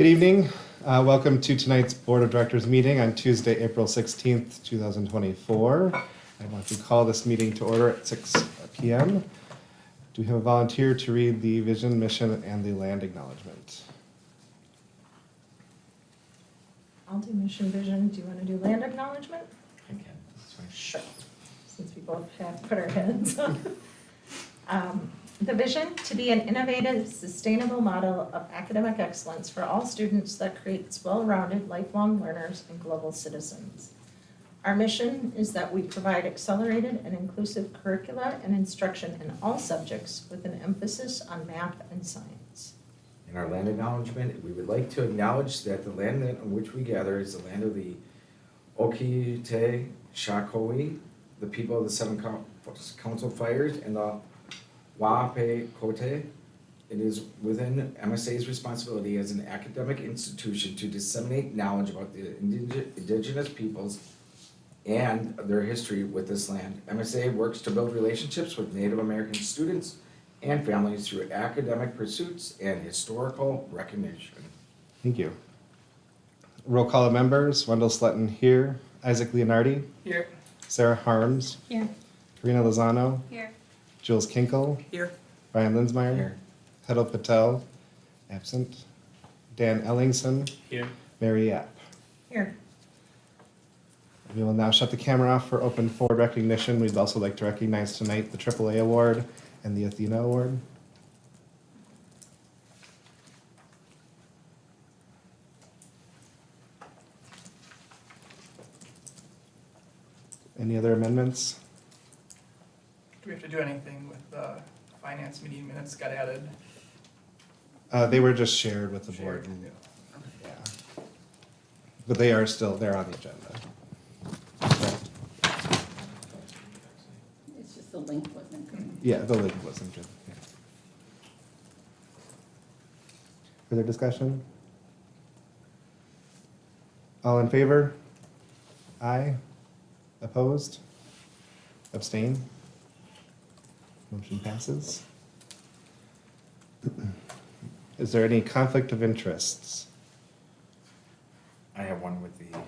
Good evening. Welcome to tonight's Board of Directors meeting on Tuesday, April 16th, 2024. I want to call this meeting to order at 6 p.m. Do we have a volunteer to read the vision, mission, and the land acknowledgement? I'll do mission vision. Do you want to do land acknowledgement? I can, that's fine. Sure. Since we both have put our heads on. The vision, to be an innovative, sustainable model of academic excellence for all students that creates well-rounded, lifelong learners and global citizens. Our mission is that we provide accelerated and inclusive curricula and instruction in all subjects with an emphasis on math and science. In our land acknowledgement, we would like to acknowledge that the land on which we gather is the land of the Okite Shakoi, the people of the seven council fires, and the Wape Kote. It is within MSA's responsibility as an academic institution to disseminate knowledge about the indigenous peoples and their history with this land. MSA works to build relationships with Native American students and families through academic pursuits and historical recognition. Thank you. Roll call of members. Wendell Sletton here. Isaac Leonardi. Here. Sarah Harms. Here. Karina Lozano. Here. Jules Kinkle. Here. Ryan Linsmeyer. Here. Hedel Patel. Absent. Dan Ellingson. Here. Mary Yap. Here. We will now shut the camera off for open forward recognition. We'd also like to recognize tonight the AAA Award and the Athena Award. Any other amendments? Do we have to do anything with the finance meeting minutes got added? They were just shared with the board. Shared, Yeah. But they are still, they're on the agenda. It's just the link wasn't good. Yeah, the link wasn't good. Yeah. Further discussion? All in favor? Aye. Opposed? Abstain? Motion passes. Is there any conflict of interests? I have one with the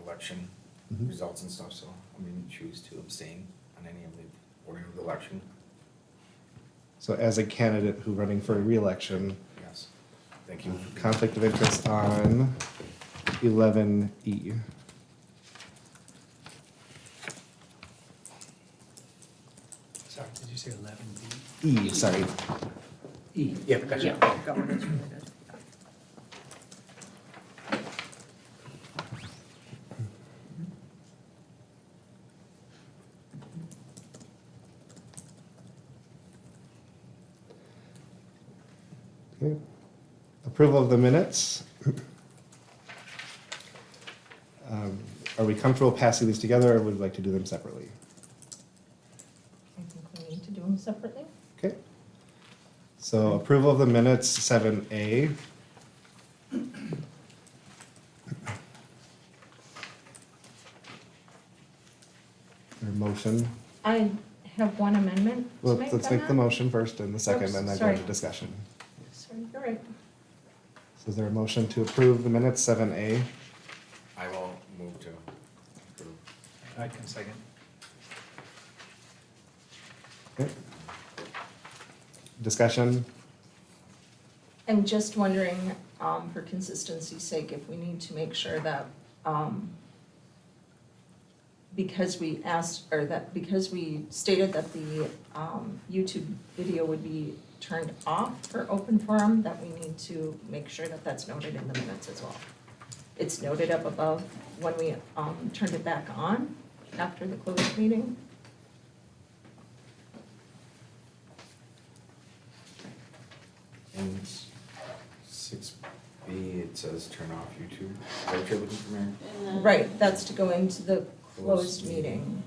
election Mhm. results and stuff, so I'm going to choose to abstain on any of the ordering of the election. So as a candidate who running for re-election, Yes. Thank you. conflict of interest on 11E. Sorry, did you say 11B? E, sorry. E. Yeah, gotcha. Governance related. Okay. Approval of the minutes. Are we comfortable passing these together, or would we like to do them separately? I think we need to do them separately. Okay. So approval of the minutes, 7A. Or motion. I have one amendment to Well, make let's on make the that. motion first and the second, Oops, and then go sorry. into discussion. Sorry, you're right. So is there a motion to approve the minutes, 7A? I will move to approve. I can second. Okay. Discussion? I'm just wondering, for consistency's sake, if we need to make sure that, because we asked, or that, because we stated that the, YouTube video would be turned off for open forum, that we need to make sure that that's noted in the minutes as well. It's noted up above when we, turned it back on after the closed meeting. In 6B, it says turn off YouTube. Is that what you're looking for, Mary? And then- Right, that's to go into the closed Closed meeting,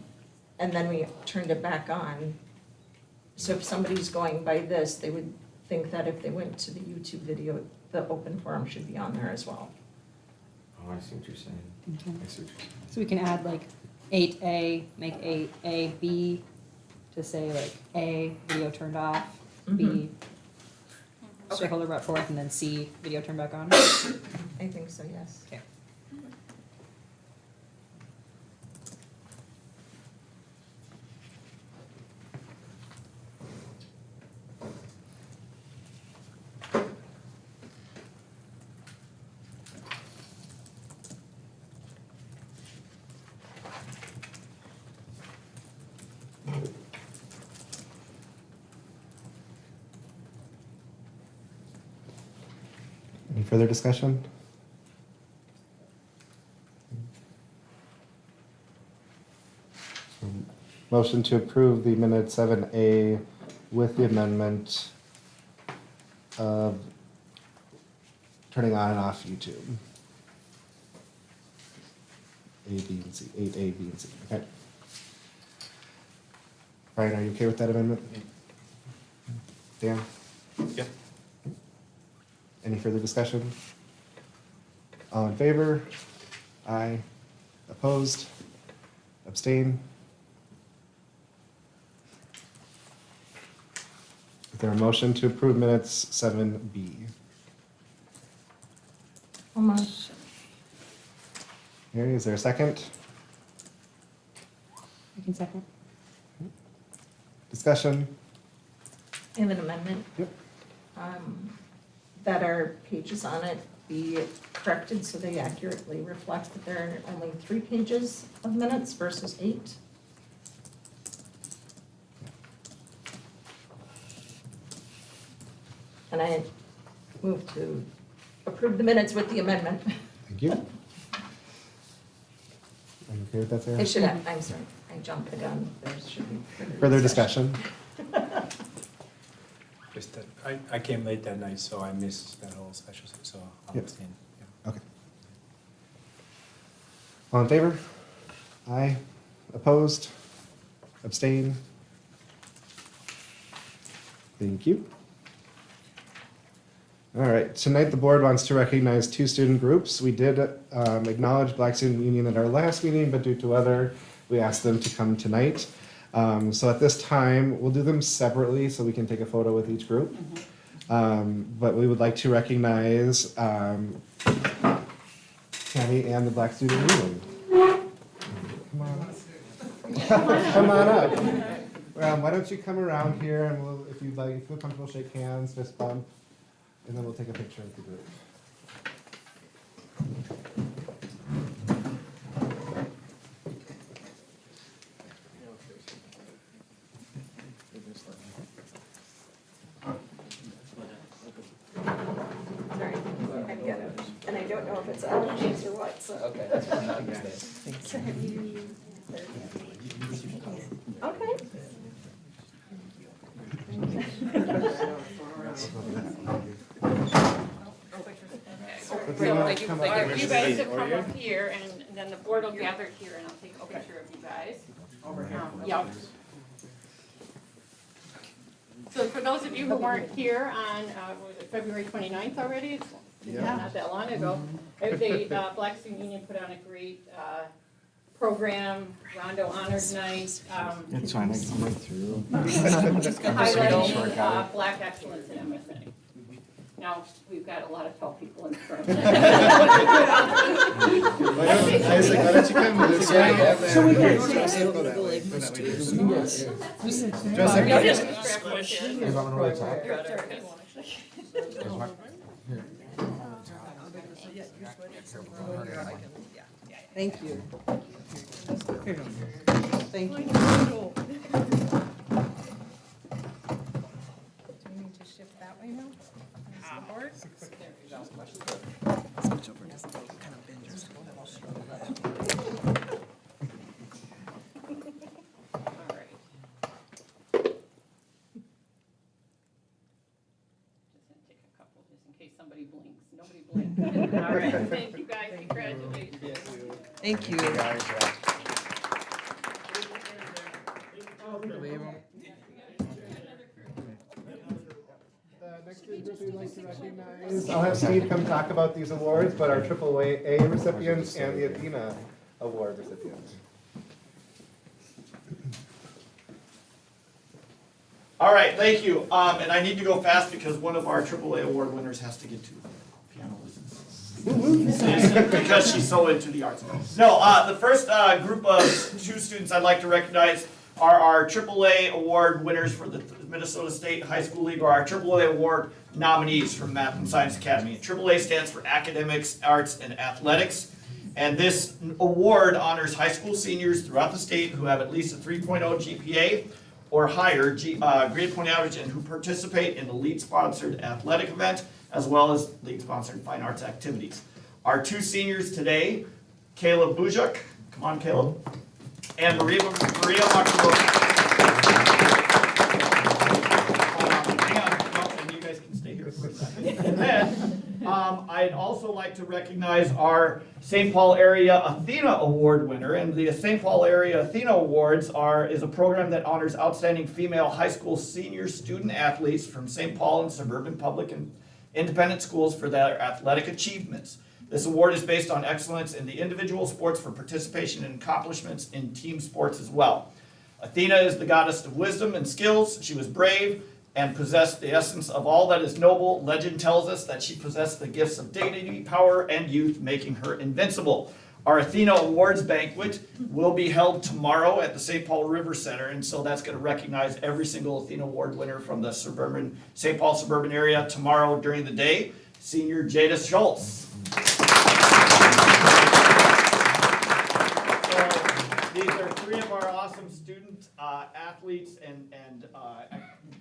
and then we turned it back on. So if somebody's going by this, they would think that if they went to the YouTube video, the open forum should be on there as well. Oh, I see what you're saying. Okay. I see what you're saying. So we can add like 8A, make 8A, B, to say like A, video turned off, B, Mhm. stakeholder brought forth, and then C, video turned back on. I think so, yes. Okay. Any further discussion? Motion to approve the minute 7A with the amendment of turning on and off YouTube. A, B, and C, 8A, B, and C, okay. Brian, are you okay with that amendment? Dan? Yep. Any further discussion? All in favor? Aye. Opposed? Abstain? Is there a motion to approve minutes 7B? Almost. Mary, is there a second? I can second. Discussion? I have an amendment. Yep. That our pages on it be corrected so they accurately reflect that there are only 3 pages of minutes versus 8. And I move to approve the minutes with the amendment. Thank you. Are you okay with that, Sarah? It should have, I'm sorry, I jumped the gun. There should be Further discussion? Just that, I came late that night, so I missed that whole special, so I'll Yep. abstain. Yeah. Okay. All in favor? Aye. Opposed? Abstain? Thank you. All right, tonight the board wants to recognize 2 student groups. We did acknowledge Black Student Union at our last meeting, but due to weather, we asked them to come tonight. So at this time, we'll do them separately so we can take a photo with each group. But we would like to recognize Tammy and the Black Student Union. Come on up. Come on up. Why don't you come around here and we'll, if you'd like, if you feel comfortable, shake hands, fist bump, and then we'll take a picture of the group. Sorry, I've got it, and I don't know if it's allergies or what, so. Okay, that's fine, I understand. Okay. If you wanna come up Or here. if you guys have come up here and then the board will gather here and I'll take a picture of you guys. Yep. So for those of you who weren't here on, what was it, February 29th already? It's not that long ago. The Black Student Union put on a great program, Rondo Honors Night. It's fine, I can wait through. Highlighting Black excellence in MSA. Now, we've got a lot of tall people in the front. Isaac, why don't you come this way? So we can Joseph, No, just grab one chair. You want me to really talk? Here, there it is. Thank you. Thank you. Do we need to shift that way now? Switch over to some kind of bend yourself. All right. Just gonna take a couple, just in case somebody blinks. Nobody blinked. All right, thank you guys, congratulations. Thank you. I'll have Steve come talk about these awards, but our AAA recipients and the Athena Award recipients. All right, thank you. And I need to go fast because one of our AAA award winners has to get to piano lessons. because she's so into the arts. No, the first group of 2 students I'd like to recognize are our AAA award winners for the Minnesota State High School League, or our AAA award nominees from Math and Science Academy. AAA stands for Academics, Arts, and Athletics. And this award honors high school seniors throughout the state who have at least a 3.0 GPA or higher grade point average and who participate in the league-sponsored athletic event as well as league-sponsored fine arts activities. Our 2 seniors today, Caleb Bujak, come on Caleb, and Maria Makarova. Hang on, and you guys can stay here for a second. And then, I'd also like to recognize our St. Paul Area Athena Award winner. And the St. Paul Area Athena Awards is a program that honors outstanding female high school senior student athletes from St. Paul and suburban public and independent schools for their athletic achievements. This award is based on excellence in the individual sports for participation and accomplishments in team sports as well. Athena is the goddess of wisdom and skills. She was brave and possessed the essence of all that is noble. Legend tells us that she possessed the gifts of dignity, power, and youth, making her invincible. Our Athena Awards banquet will be held tomorrow at the St. Paul River Center, and so that's going to recognize every single Athena Award winner from the St. Paul suburban area tomorrow during the day. Senior Jada Schultz. So these are 3 of our awesome student athletes and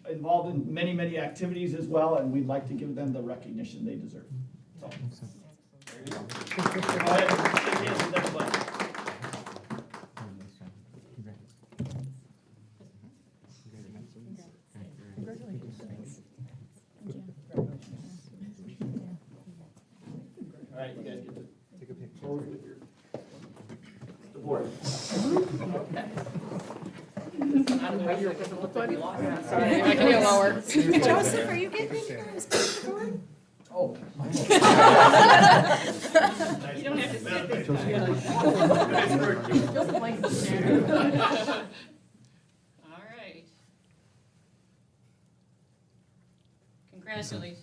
involved in many, many activities as well, and we'd like to give them the recognition they deserve. So, there you go. Go ahead and shake hands with everybody. All right, you guys get to take a picture with the board. Sorry, I can get lower. Joseph, are you getting yours before? Oh. You don't have to sit there. All right. Congratulations.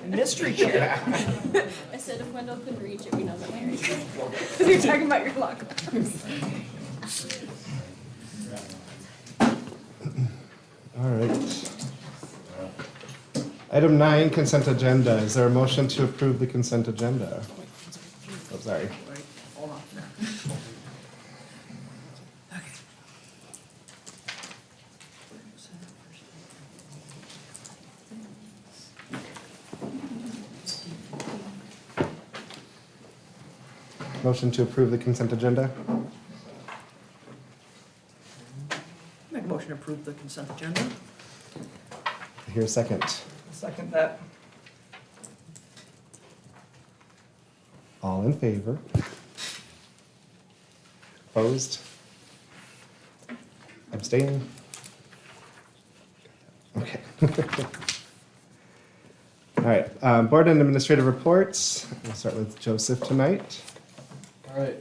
Mystery chair. I said if Wendell couldn't reach it, we know that Mary. Because you're talking about your locker. All right. Item 9, consent agenda. Is there a motion to approve the consent agenda? Oh, sorry. Hold on. Motion to approve the consent agenda? Make a motion to approve the consent agenda. Here, a second. Second that. All in favor? Opposed? Abstaining? Okay. All right, board and administrative reports. We'll start with Joseph tonight. All right,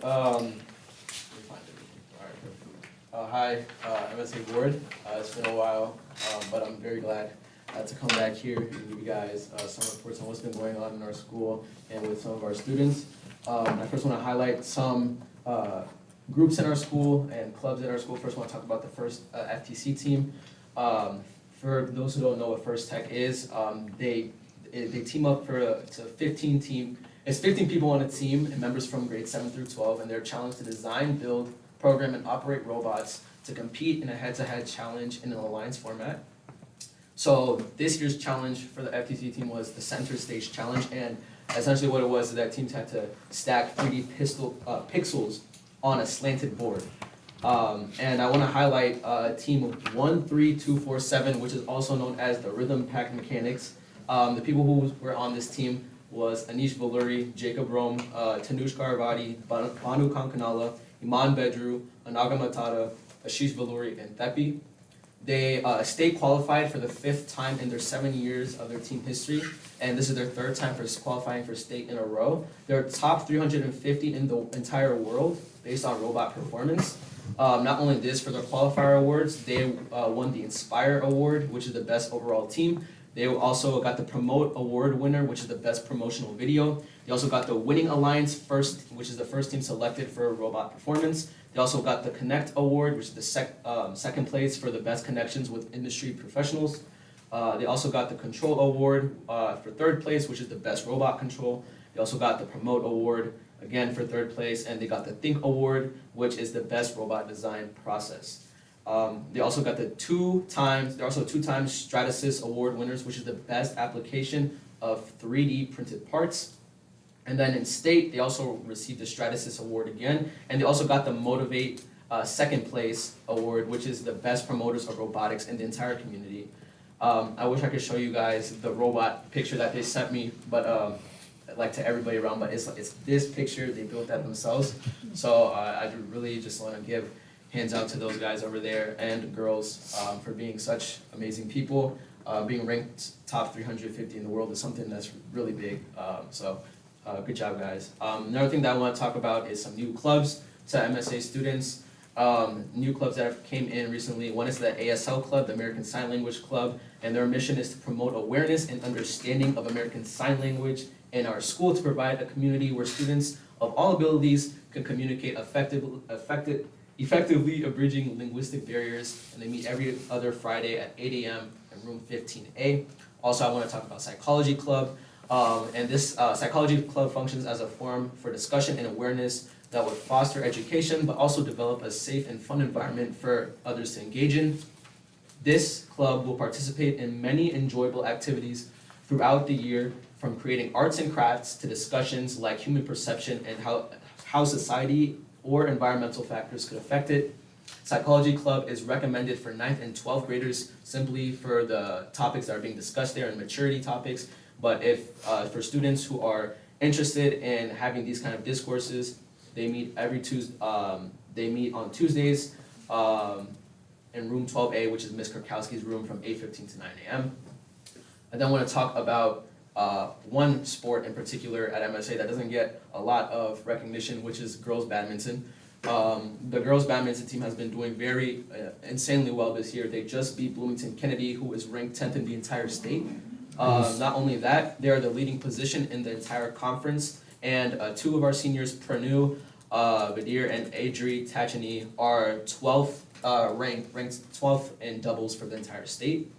hi, MSA board. It's been a while, but I'm very glad to come back here and give you guys some reports on what's been going on in our school and with some of our students. I first want to highlight some groups in our school and clubs in our school. First, I want to talk about the first FTC team. For those who don't know what First Tech is, they team up for it's a 15 team. It's 15 people on a team and members from grades 7 through 12, and they're challenged to design, build, program, and operate robots to compete in a head-to-head challenge in an alliance format. So this year's challenge for the FTC team was the center stage challenge, and essentially what it was is that teams had to stack 3D pixels on a slanted board. And I want to highlight team 13247, which is also known as the Rhythm Pack Mechanics. The people who were on this team was Anish Valuri, Jacob Rome, Tanush Karavati, Banu Kankanala, Iman Bedru, Anaga Matata, Ashish Valuri, and Thepi. They state qualified for the 5th time in their 7 years of their team history, and this is their 3rd time for qualifying for state in a row. They're top 350 in the entire world based on robot performance. Not only this, for their qualifier awards, they won the Inspire Award, which is the best overall team. They also got the Promote Award winner, which is the best promotional video. They also got the Winning Alliance first, which is the first team selected for robot performance. They also got the Connect Award, which is the second place for the best connections with industry professionals. They also got the Control Award for 3rd place, which is the best robot control. They also got the Promote Award, again for 3rd place, and they got the Think Award, which is the best robot design process. They also got they're also 2 times Stratasys Award winners, which is the best application of 3D printed parts. And then in state, they also received the Stratasys Award again, and they also got the Motivate 2nd place award, which is the best promoters of robotics in the entire community. I wish I could show you guys the robot picture that they sent me, but like to everybody around, but it's this picture, they built that themselves. So I really just want to give hands out to those guys over there and girls for being such amazing people. Being ranked top 350 in the world is something that's really big. Good job, guys. Another thing that I want to talk about is some new clubs to MSA students. New clubs that came in recently. One is the ASL Club, the American Sign Language Club, and their mission is to promote awareness and understanding of American Sign Language in our school to provide a community where students of all abilities can communicate effectively bridging linguistic barriers, and they meet every other Friday at 8 a.m. in room 15A. Also, I want to talk about Psychology Club. And this Psychology Club functions as a forum for discussion and awareness that would foster education, but also develop a safe and fun environment for others to engage in. This club will participate in many enjoyable activities throughout the year, from creating arts and crafts to discussions like human perception and how society or environmental factors could affect it. Psychology Club is recommended for 9th and 12th graders simply for the topics that are being discussed there and maturity topics. But if for students who are interested in having these kind of discourses, they meet every Tuesday. They meet on Tuesdays in room 12A, which is Ms. Kurkowski's room, from 8:15 to 9 a.m. I then want to talk about one sport in particular at MSA that doesn't get a lot of recognition, which is girls badminton. The girls badminton team has been doing very insanely well this year. They just beat Bloomington Kennedy, who is ranked 10th in the entire state. Not only that, they are the leading position in the entire conference, and 2 of our seniors, Pranu Vadir and Adri Tachani, are 12th ranked 12th in doubles for the entire state.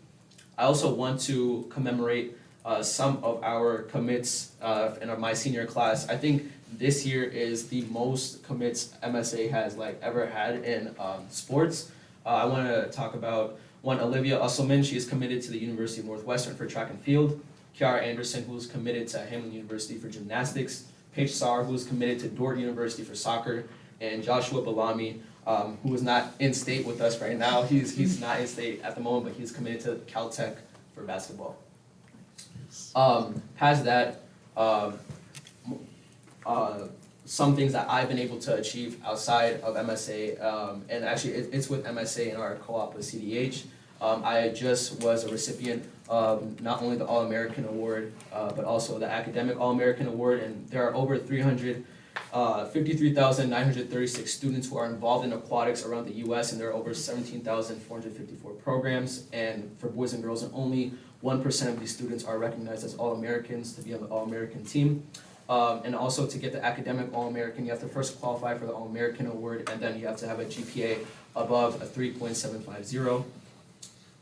I also want to commemorate some of our commits in my senior class. I think this year is the most commits MSA has ever had in sports. I want to talk about one, Olivia Usselman. She is committed to the University of Northwestern for track and field. Kiara Anderson, who is committed to Hamlin University for gymnastics. Paige Saar, who is committed to Dordt University for soccer. And Joshua Balami, who is not in state with us right now. He's not in state at the moment, but he's committed to Caltech for basketball. Past that, some things that I've been able to achieve outside of MSA, and actually it's with MSA in our co-op with CDH. I just was a recipient of not only the All-American Award, but also the Academic All-American Award, and there are over 53,936 students who are involved in aquatics around the U.S., and there are over 17,454 programs, and for boys and girls, and only 1% of these students are recognized as All-Americans to be on the All-American team. And also to get the Academic All-American, you have to first qualify for the All-American Award, and then you have to have a GPA above a 3.750.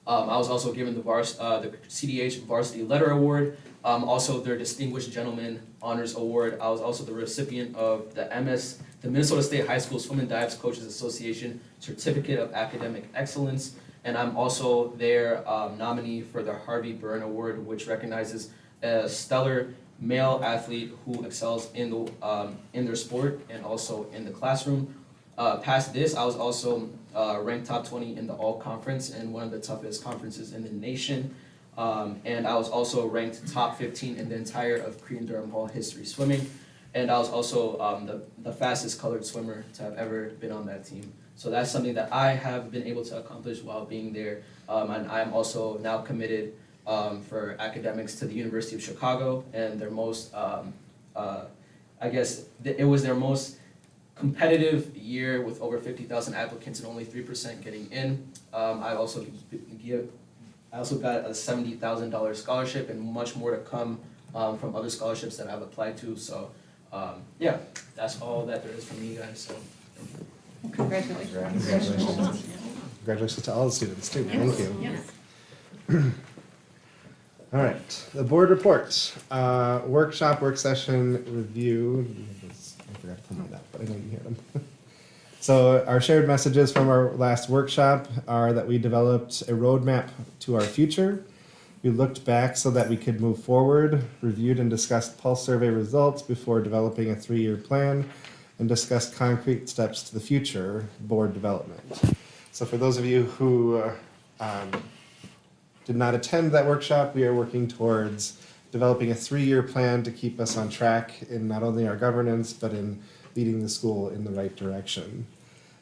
I was also given the CDH Varsity Letter Award, also their Distinguished Gentleman Honors Award. I was also the recipient of the Minnesota State High School Swim and Dives Coaches Association Certificate of Academic Excellence, and I'm also their nominee for the Harvey Byrne Award, which recognizes a stellar male athlete who excels in their sport and also in the classroom. Past this, I was also ranked top 20 in the All Conference and one of the toughest conferences in the nation. And I was also ranked top 15 in the entire of Crean-Durham Hall history swimming. And I was also the fastest colored swimmer to have ever been on that team. So that's something that I have been able to accomplish while being there. And I'm also now committed for academics to the University of Chicago, and their most, I guess, it was their most competitive year with over 50,000 applicants and only 3% getting in. I also got a $70,000 scholarship and much more to come from other scholarships that I've applied to. So yeah, that's all that there is from me, guys. So thank you. Congratulations. Congratulations. Congratulations to all the students too. Thank you. Yes. All right, the board report, workshop, work session, review. I forgot to put mine up, but I know you hear them. So our shared messages from our last workshop are that we developed a roadmap to our future. We looked back so that we could move forward, reviewed and discussed pulse survey results before developing a 3-year plan, and discussed concrete steps to the future, board development. So for those of you who did not attend that workshop, we are working towards developing a 3-year plan to keep us on track in not only our governance, but in leading the school in the right direction.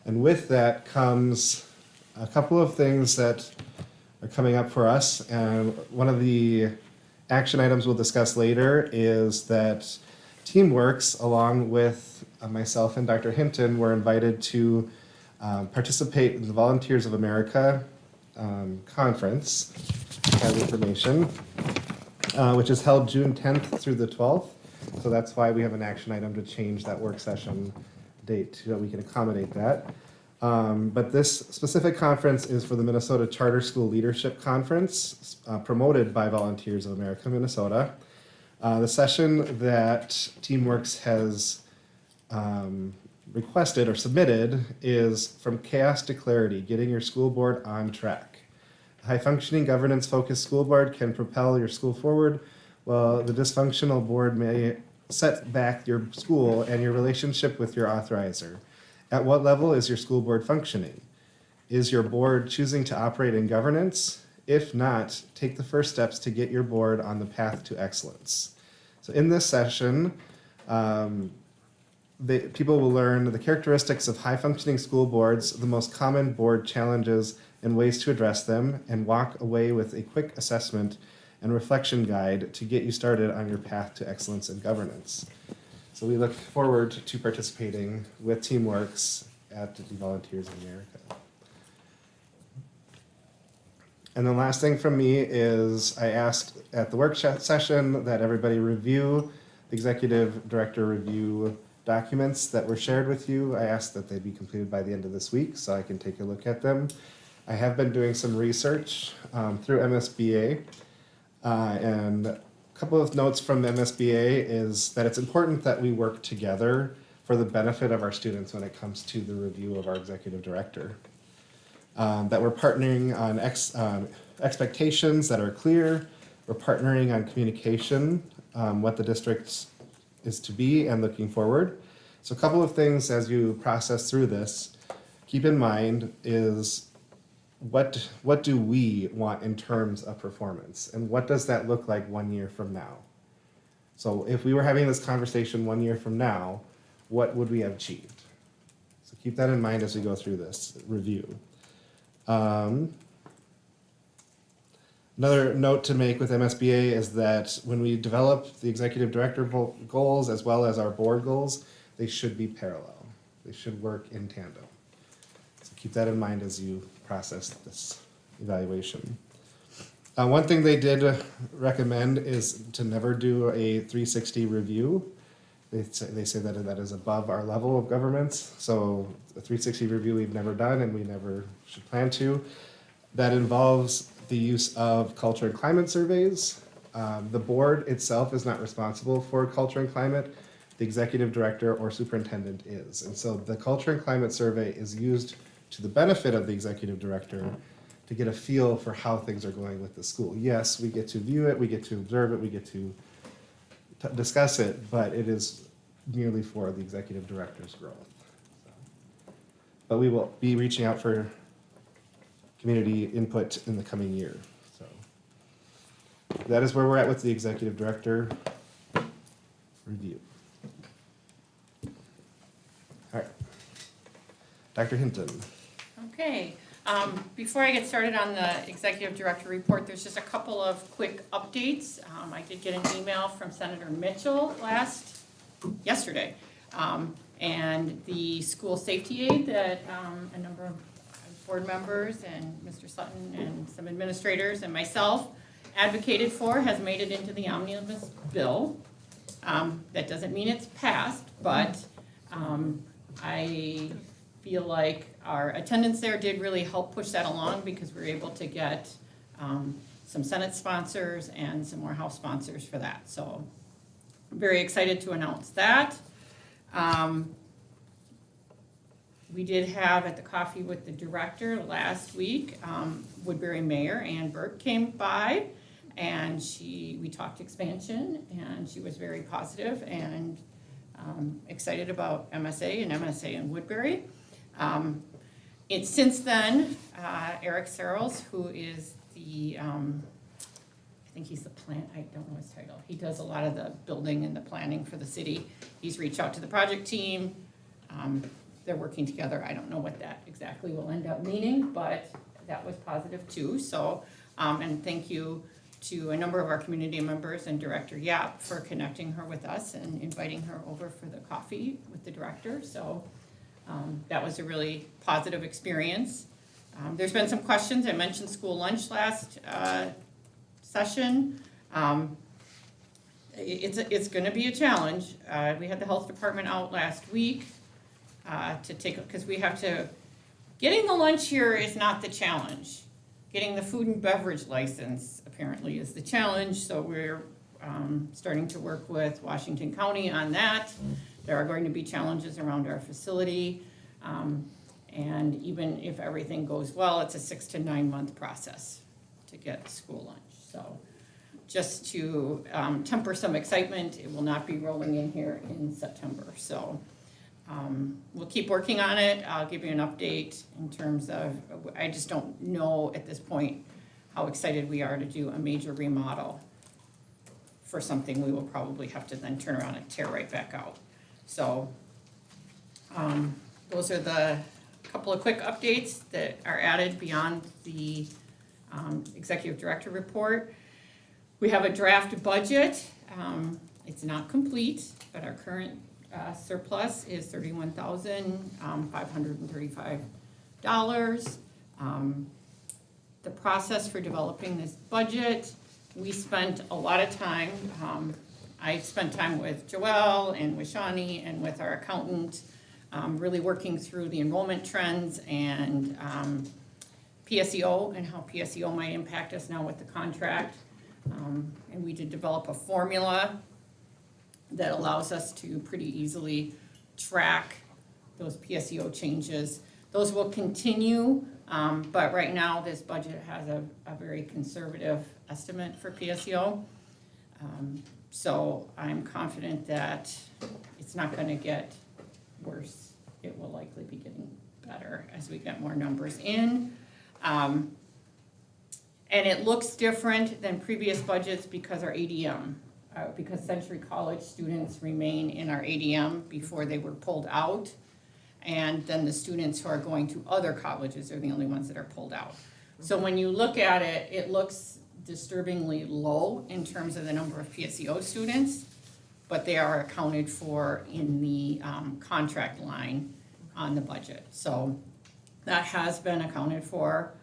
And with that comes a couple of things that are coming up for us. And one of the action items we'll discuss later is that TeamWorks, along with myself and Dr. Hinton, were invited to participate in the Volunteers of America conference, have information, which is held June 10th through the 12th. So that's why we have an action item to change that work session date so that we can accommodate that. But this specific conference is for the Minnesota Charter School Leadership Conference, promoted by Volunteers of America, Minnesota. The session that TeamWorks has requested or submitted is From Chaos to Clarity, Getting Your School Board on Track. A high-functioning, governance-focused school board can propel your school forward, while the dysfunctional board may set back your school and your relationship with your authorizer. At what level is your school board functioning? Is your board choosing to operate in governance? If not, take the first steps to get your board on the path to excellence. So in this session, people will learn the characteristics of high-functioning school boards, the most common board challenges and ways to address them, and walk away with a quick assessment and reflection guide to get you started on your path to excellence in governance. So we look forward to participating with TeamWorks at the Volunteers of America. And the last thing from me is I asked at the workshop session that everybody review the executive director review documents that were shared with you. I asked that they be completed by the end of this week so I can take a look at them. I have been doing some research through MSBA, and a couple of notes from MSBA is that it's important that we work together for the benefit of our students when it comes to the review of our executive director. That we're partnering on expectations that are clear, we're partnering on communication, what the district is to be and looking forward. So a couple of things as you process through this, keep in mind is what do we want in terms of performance, and what does that look like 1 year from now? So if we were having this conversation 1 year from now, what would we have achieved? So keep that in mind as we go through this review. Another note to make with MSBA is that when we develop the executive director goals as well as our board goals, they should be parallel. They should work in tandem. So keep that in mind as you process this evaluation. One thing they did recommend is to never do a 360 review. They say that that is above our level of governance. So a 360 review we've never done and we never should plan to. That involves the use of culture and climate surveys. The board itself is not responsible for culture and climate. The executive director or superintendent is. And so the culture and climate survey is used to the benefit of the executive director to get a feel for how things are going with the school. Yes, we get to view it, we get to observe it, we get to discuss it, but it is merely for the executive director's growth. But we will be reaching out for community input in the coming year. So that is where we're at with the executive director review. All right. Dr. Hinton. Okay, before I get started on the executive director report, there's just a couple of quick updates. I did get an email from Senator Mitchell yesterday. And the school safety aid that a number of board members and Mr. Sutton and some administrators and myself advocated for has made it into the omnibus bill. That doesn't mean it's passed, but I feel like our attendance there did really help push that along because we were able to get some Senate sponsors and some more House sponsors for that. So I'm very excited to announce that. We did have at the coffee with the director last week, Woodbury Mayor Ann Burke came by and we talked expansion and she was very positive and excited about MSA and MSA in Woodbury. Since then, Eric Searles, who is I think he's the I don't know his title. He does a lot of the building and the planning for the city. He's reached out to the project team. They're working together. I don't know what that exactly will end up meaning, but that was positive too. So, and thank you to a number of our community members and Director Yap for connecting her with us and inviting her over for the coffee with the director. So that was a really positive experience. There's been some questions. I mentioned school lunch last session. It's gonna be a challenge. We had the health department out last week because we have to, getting the lunch here is not the challenge. Getting the food and beverage license apparently is the challenge, so we're starting to work with Washington County on that. There are going to be challenges around our facility, and even if everything goes well, it's a 6 to 9 month process to get school lunch. So just to temper some excitement, it will not be rolling in here in September. So we'll keep working on it. I'll give you an update in terms of, I just don't know at this point how excited we are to do a major remodel for something we will probably have to then turn around and tear right back out. So those are the couple of quick updates that are added beyond the executive director report. We have a draft budget. It's not complete, but our current surplus is $31,535. The process for developing this budget, we spent a lot of time. I spent time with Joelle and with Shawnee and with our accountant, really working through the enrollment trends and PSEO and how PSEO might impact us now with the contract. And we did develop a formula that allows us to pretty easily track those PSEO changes. Those will continue, but right now this budget has a very conservative estimate for PSEO. So I'm confident that it's not gonna get worse. It will likely be getting better as we get more numbers in. And it looks different than previous budgets because our ADM, because Century College students remain in our ADM before they were pulled out. And then the students who are going to other colleges are the only ones that are pulled out. So when you look at it, it looks disturbingly low in terms of the number of PSEO students, but they are accounted for in the contract line on the budget. So that has been accounted for.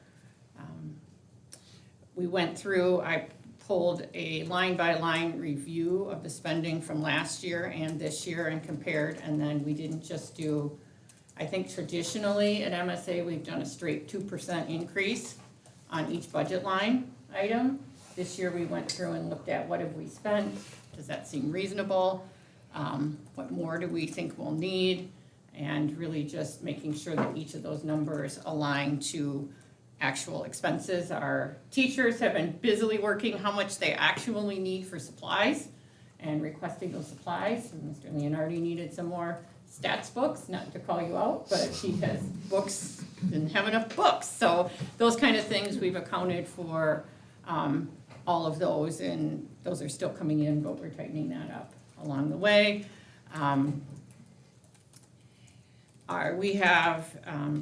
We went through, I pulled a line-by-line review of the spending from last year and this year and compared, and then we didn't just do, I think traditionally at MSA, we've done a straight 2% increase on each budget line item. This year we went through and looked at what have we spent, does that seem reasonable? What more do we think we'll need? And really just making sure that each of those numbers align to actual expenses. Our teachers have been busily working how much they actually need for supplies and requesting those supplies. And Mr. Leonardi needed some more stats books, not to call you out, but he has books, didn't have enough books. So those kind of things we've accounted for, all of those, and those are still coming in, but we're tightening that up along the way. We have,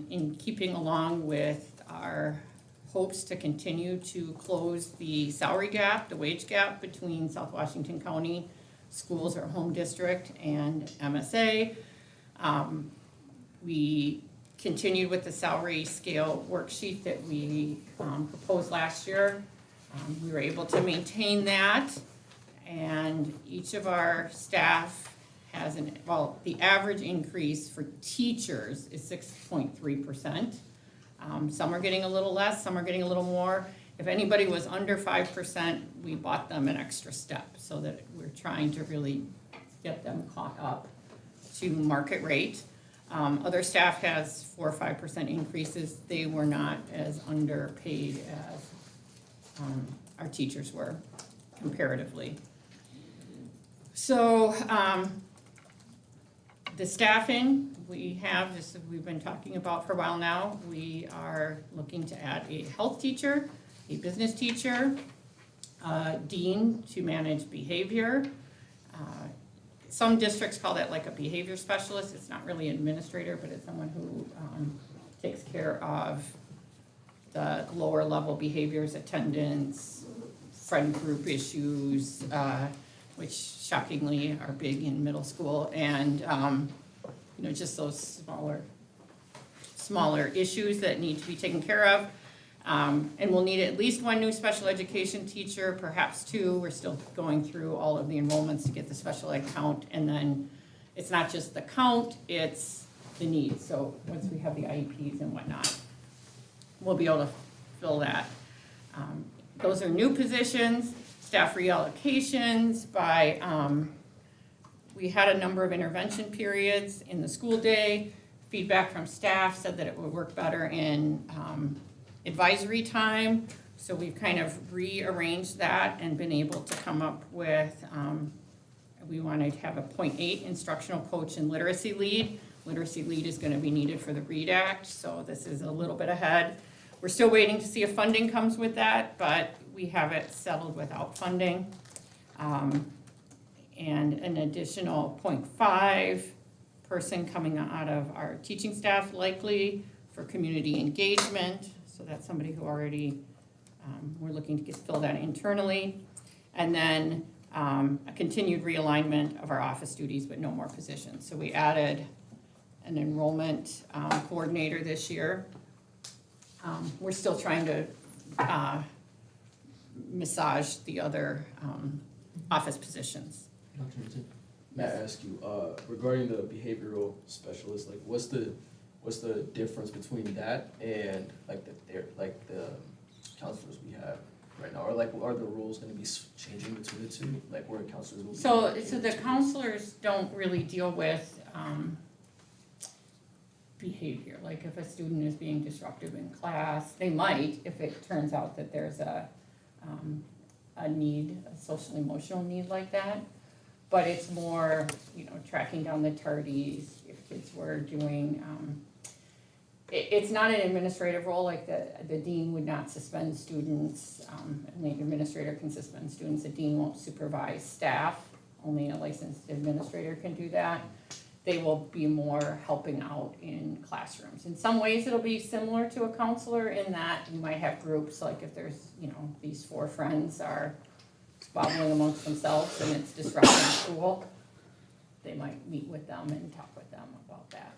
in keeping along with our hopes to continue to close the salary gap, the wage gap between South Washington County Schools, our home district, and MSA. We continued with the salary scale worksheet that we proposed last year. We were able to maintain that, and each of our staff has the average increase for teachers is 6.3%. Some are getting a little less, some are getting a little more. If anybody was under 5%, we bought them an extra step, so that we're trying to really get them caught up to market rate. Other staff has 4 or 5% increases. They were not as underpaid as our teachers were comparatively. So the staffing we have, just we've been talking about for a while now, we are looking to add a health teacher, a business teacher, dean to manage behavior. Some districts call that like a behavior specialist. It's not really an administrator, but it's someone who takes care of the lower level behaviors, attendance, friend group issues, which shockingly are big in middle school, and just those smaller issues that need to be taken care of. And we'll need at least 1 new special education teacher, perhaps 2. We're still going through all of the enrollments to get the special ed count, and then it's not just the count, it's the needs. So once we have the IEPs and whatnot, we'll be able to fill that. Those are new positions. Staff reallocations by, we had a number of intervention periods in the school day. Feedback from staff said that it would work better in advisory time. So we've kind of rearranged that and been able to come up with, we wanted to have a 0.8 instructional coach and literacy lead. Literacy lead is gonna be needed for the READ Act, so this is a little bit ahead. We're still waiting to see if funding comes with that, but we have it settled without funding. And an additional 0.5 person coming out of our teaching staff likely for community engagement. So that's somebody who already, we're looking to fill that internally. And then a continued realignment of our office duties, but no more positions. So we added an enrollment coordinator this year. We're still trying to massage the other office positions. Dr. Hinton, may I ask you, regarding the behavioral specialist, like what's the difference between that and like the counselors we have right now? Or like are the rules gonna be changing between the two? Like where counselors will be? So the counselors don't really deal with behavior. Like if a student is being disruptive in class, they might if it turns out that there's a need, a social emotional need like that. But it's more, tracking down the tardies, if kids were doing, it's not an administrative role, like the dean would not suspend students, and the administrator can suspend students. The dean won't supervise staff, only a licensed administrator can do that. They will be more helping out in classrooms. In some ways, it'll be similar to a counselor in that you might have groups, like if there's, these 4 friends are squabbling amongst themselves and it's disrupting school, they might meet with them and talk with them about that.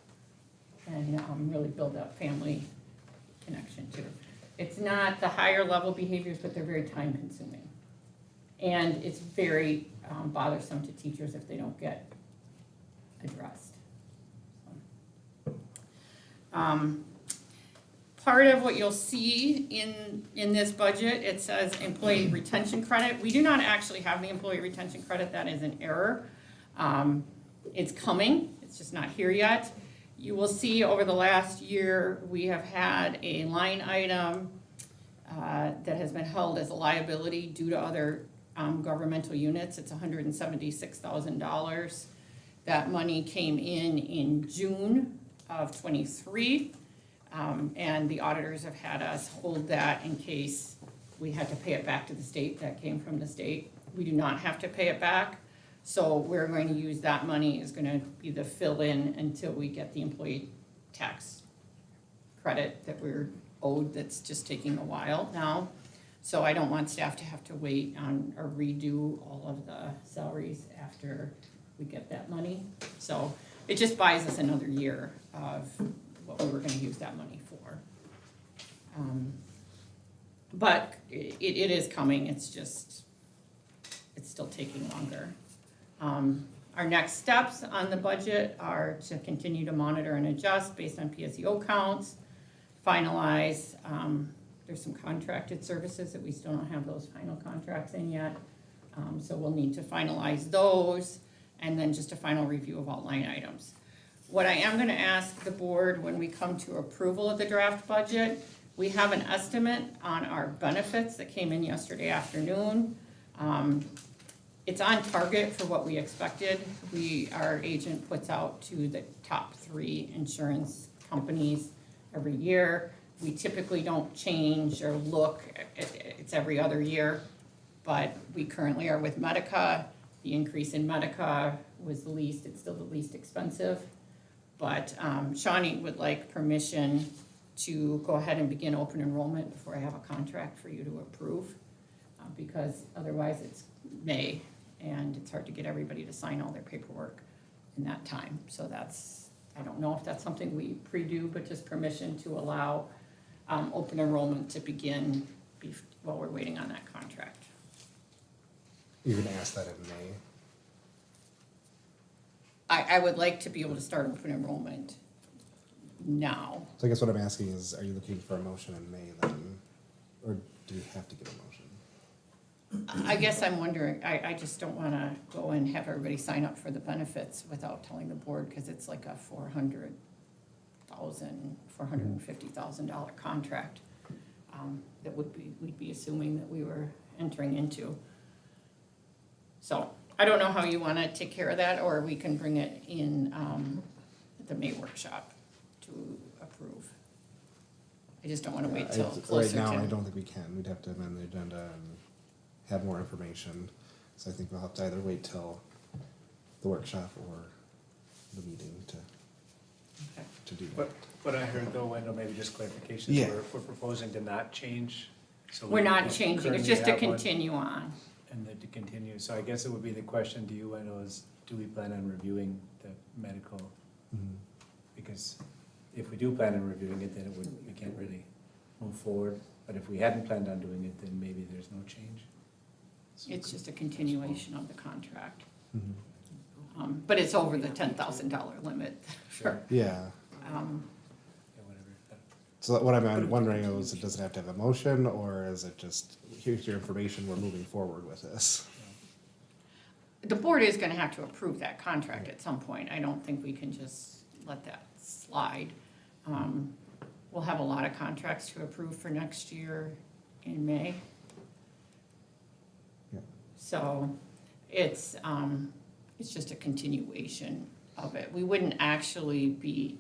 And really build up family connection too. It's not the higher level behaviors, but they're very time consuming. And it's very bothersome to teachers if they don't get addressed. Part of what you'll see in this budget, it says employee retention credit. We do not actually have the employee retention credit. That is an error. It's coming. It's just not here yet. You will see over the last year, we have had a line item that has been held as a liability due to other governmental units. It's $176,000. That money came in June of '23. And the auditors have had us hold that in case we had to pay it back to the state. That came from the state. We do not have to pay it back. So we're going to use that money is going to be the fill-in until we get the employee tax credit that we're owed that's just taking a while now. So I don't want staff to have to wait on or redo all of the salaries after we get that money. So it just buys us another year of what we were gonna use that money for. But it is coming, it's just, it's still taking longer. Our next steps on the budget are to continue to monitor and adjust based on PSEO counts, finalize, there's some contracted services that we still don't have those final contracts in yet. So we'll need to finalize those, and then just a final review of all line items. What I am gonna ask the board when we come to approval of the draft budget, we have an estimate on our benefits that came in yesterday afternoon. It's on target for what we expected. Our agent puts out to the top 3 insurance companies every year. We typically don't change or look, it's every other year, but we currently are with Medica. The increase in Medica was the least, it's still the least expensive. But Shawnee would like permission to go ahead and begin open enrollment before I have a contract for you to approve. Because otherwise it's May, and it's hard to get everybody to sign all their paperwork in that time. So that's, I don't know if that's something we pre-do, but just permission to allow open enrollment to begin while we're waiting on that contract. You're gonna ask that in May? I would like to be able to start open enrollment now. So I guess what I'm asking is, are you looking for a motion in May then? Or do we have to get a motion? I guess I'm wondering, I just don't wanna go and have everybody sign up for the benefits without telling the board, cause it's like a $450,000 contract, that we'd be assuming that we were entering into. So, I don't know how you wanna take care of that, or we can bring it in, the May workshop to approve. I just don't wanna wait till closer to. Right now, I don't think we can. We'd have to amend the agenda and have more information. So I think we'll have to either wait till the workshop or the meeting to do that. What I heard though, Wendell, maybe just clarification, Yeah. we're proposing to not change. So We're not we changing, it's currently just to have one, continue on. And then to continue, so I guess it would be the question to you, Wendell, is do we plan on reviewing the medical? Mhm. Because if we do plan on reviewing it, then we can't really move forward. But if we hadn't planned on doing it, then maybe there's no change. So It's just a continuation of the contract. Mhm. But it's over the $10,000 limit for, Yeah. Yeah, whatever. So what I'm wondering is, does it have to have a motion, or is it just, here's your information, we're moving forward with this? the board is gonna have to approve that contract at some point. I don't think we can just let that slide. We'll have a lot of contracts to approve for next year in May. Yeah. So it's just a continuation of it. We wouldn't actually be,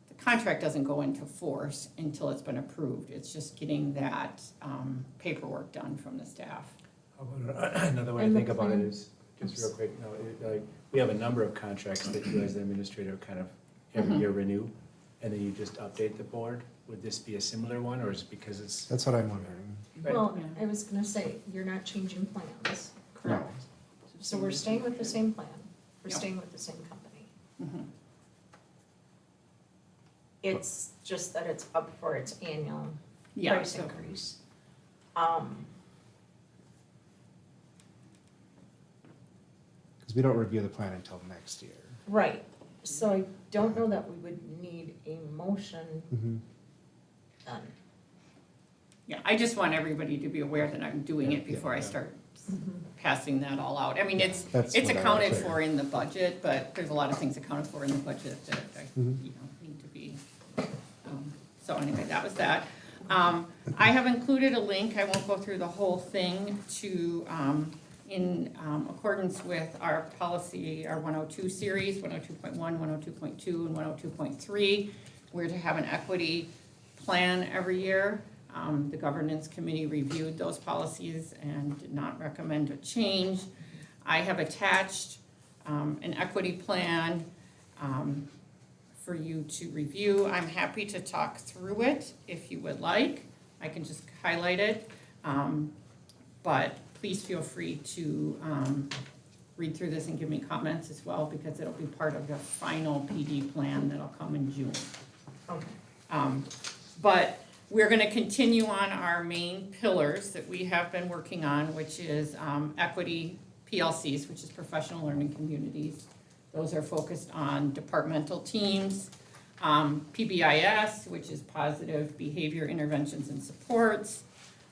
the contract doesn't go into force until it's been approved. It's just getting that paperwork done from the staff. How about another way to And the think about it plan- is, just real quick, like, we have a number of contracts that you as the administrator kind of every year renew, and then you just update the board. Would this be a similar one, or is it because it's? That's what I'm wondering. Well, I was gonna say, you're not changing plans, correct? So we're staying with the same plan, we're Yep. staying with the same company. Mhm. It's just that it's up for its annual Yeah, price so- increase. Because we don't review the plan until next year. Right, so I don't know that we would need a motion done. Yeah, I just want everybody to be aware that I'm doing it before I start passing that all out. I mean, it's That's what I was accounted saying. for in the budget, but there's a lot of things accounted for in the budget that I, Mhm. need to be. So anyway, that was that. I have included a link, I won't go through the whole thing, to, in accordance with our policy, our 102 series, 102.1, 102.2, and 102.3, we're to have an equity plan every year. The governance committee reviewed those policies and did not recommend a change. I have attached an equity plan for you to review. I'm happy to talk through it if you would like. I can just highlight it. But please feel free to read through this and give me comments as well, because it'll be part of the final PD plan that'll come in June. Okay. But we're gonna continue on our main pillars that we have been working on, which is equity PLCs, which is professional learning communities. Those are focused on departmental teams. PBIS, which is positive behavior interventions and supports.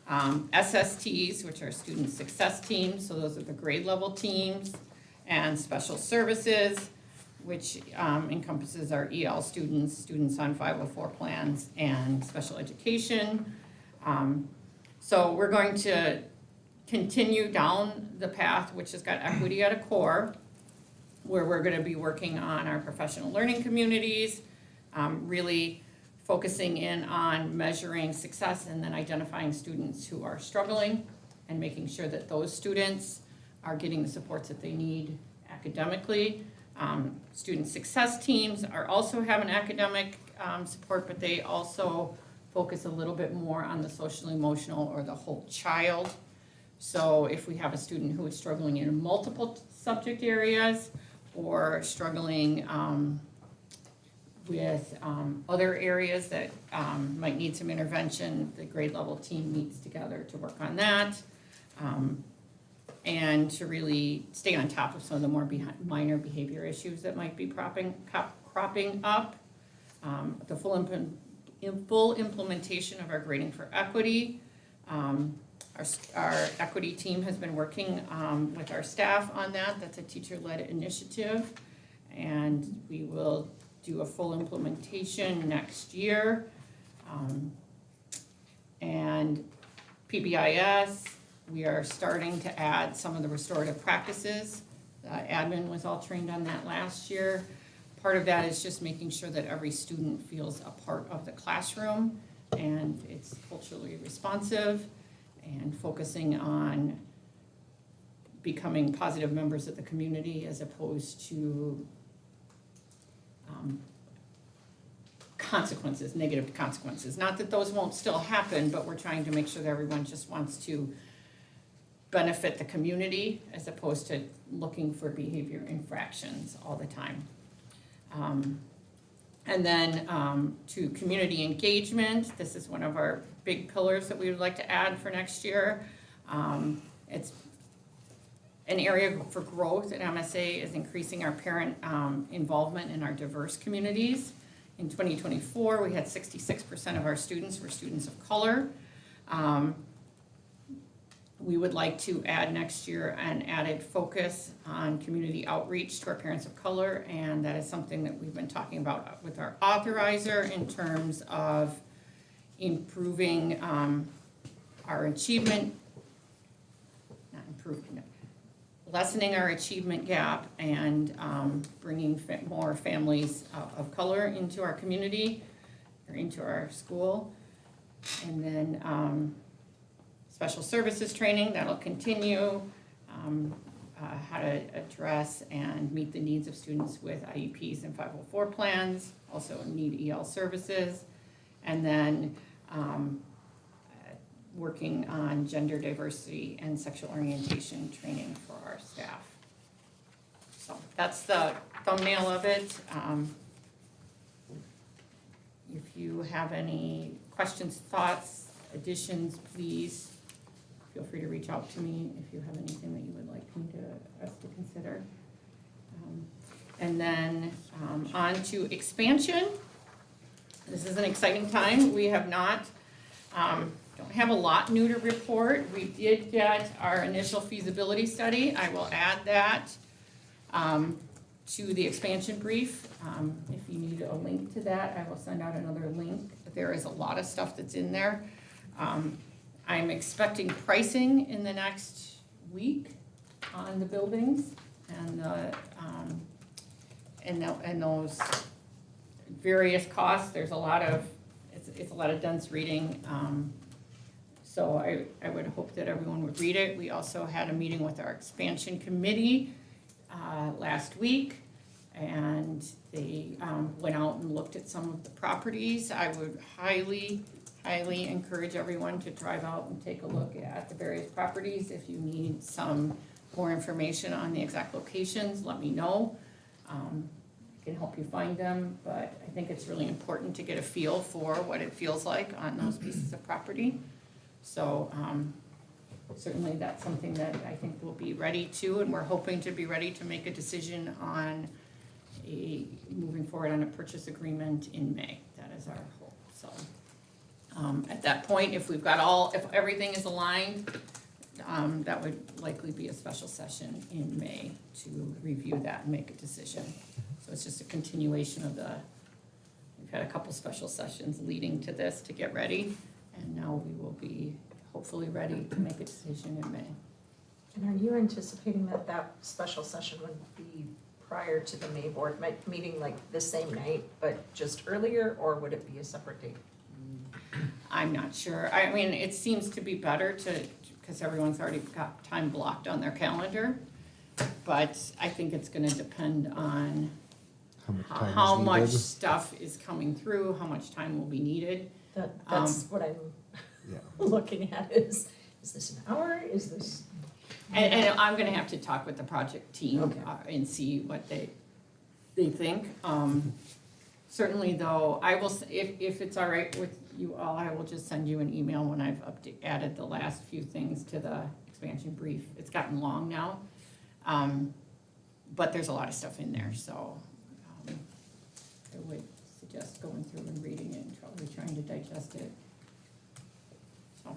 SSTs, which are student success teams, so those are the grade level teams. And special services, which encompasses our EL students, students on 504 plans, and special education. So we're going to continue down the path, which has got equity at a core, where we're gonna be working on our professional learning communities, really focusing in on measuring success and then identifying students who are struggling and making sure that those students are getting the supports that they need academically. Student success teams are also having academic support, but they also focus a little bit more on the social emotional or the whole child. So if we have a student who is struggling in multiple subject areas or struggling with other areas that might need some intervention, the grade level team meets together to work on that. And to really stay on top of some of the more minor behavior issues that might be cropping up. The full implementation of our grading for equity. Our equity team has been working with our staff on that. That's a teacher-led initiative. And we will do a full implementation next year. And PBIS, we are starting to add some of the restorative practices. Admin was all trained on that last year. Part of that is just making sure that every student feels a part of the classroom and it's culturally responsive, and focusing on becoming positive members of the community as opposed to consequences, negative consequences. Not that those won't still happen, but we're trying to make sure that everyone just wants to benefit the community as opposed to looking for behavior infractions all the time. And then to community engagement, this is one of our big pillars that we would like to add for next year. It's an area for growth at MSA is increasing our parent involvement in our diverse communities. In 2024, we had 66% of our students were students of color. We would like to add next year an added focus on community outreach to our parents of color, and that is something that we've been talking about with our authorizer in terms of improving our achievement, not improving, lessening our achievement gap and bringing more families of color into our community or into our school. And then special services training, that'll continue, how to address and meet the needs of students with IEPs and 504 plans, also need EL services. And then working on gender diversity and sexual orientation training for our staff. So that's the thumbnail of it. If you have any questions, thoughts, additions, please feel free to reach out to me if you have anything that you would like us to consider. And then on to expansion. This is an exciting time. We have not, don't have a lot new to report. We did get our initial feasibility study. I will add that to the expansion brief. If you need a link to that, I will send out another link. But there is a lot of stuff that's in there. I'm expecting pricing in the next week on the buildings and those various costs. There's a lot of, it's a lot of dense reading. So I would hope that everyone would read it. We also had a meeting with our expansion committee last week, And they went out and looked at some of the properties. I would highly encourage everyone to drive out and take a look at the various properties. If you need some more information on the exact locations, let me know. I can help you find them, but I think it's really important to get a feel for what it feels like on those pieces of property. So certainly that's something that I think we'll be ready to, and we're hoping to be ready to make a decision on moving forward on a purchase agreement in May. That is our hope, so. At that point, if everything is aligned, that would likely be a special session in May to review that and make a decision. So it's just a continuation of we've had a couple special sessions leading to this to get ready, and now we will be hopefully ready to make a decision in May. And are you anticipating that that special session would be prior to the May board meeting, like the same night, but just earlier, or would it be a separate date? I'm not sure. I mean, it seems to be better because everyone's already got time blocked on their calendar. But I think it's gonna depend on how much stuff is coming through, how much time will be needed. That's what I'm looking at is this an hour? Is this? And I'm gonna have to talk with the project team Okay. and see what they think. Certainly though, I will, if it's all right with you all, I will just send you an email when I've added the last few things to the expansion brief. It's gotten long now, but there's a lot of stuff in there, so I would suggest going through and reading it and probably trying to digest it. So.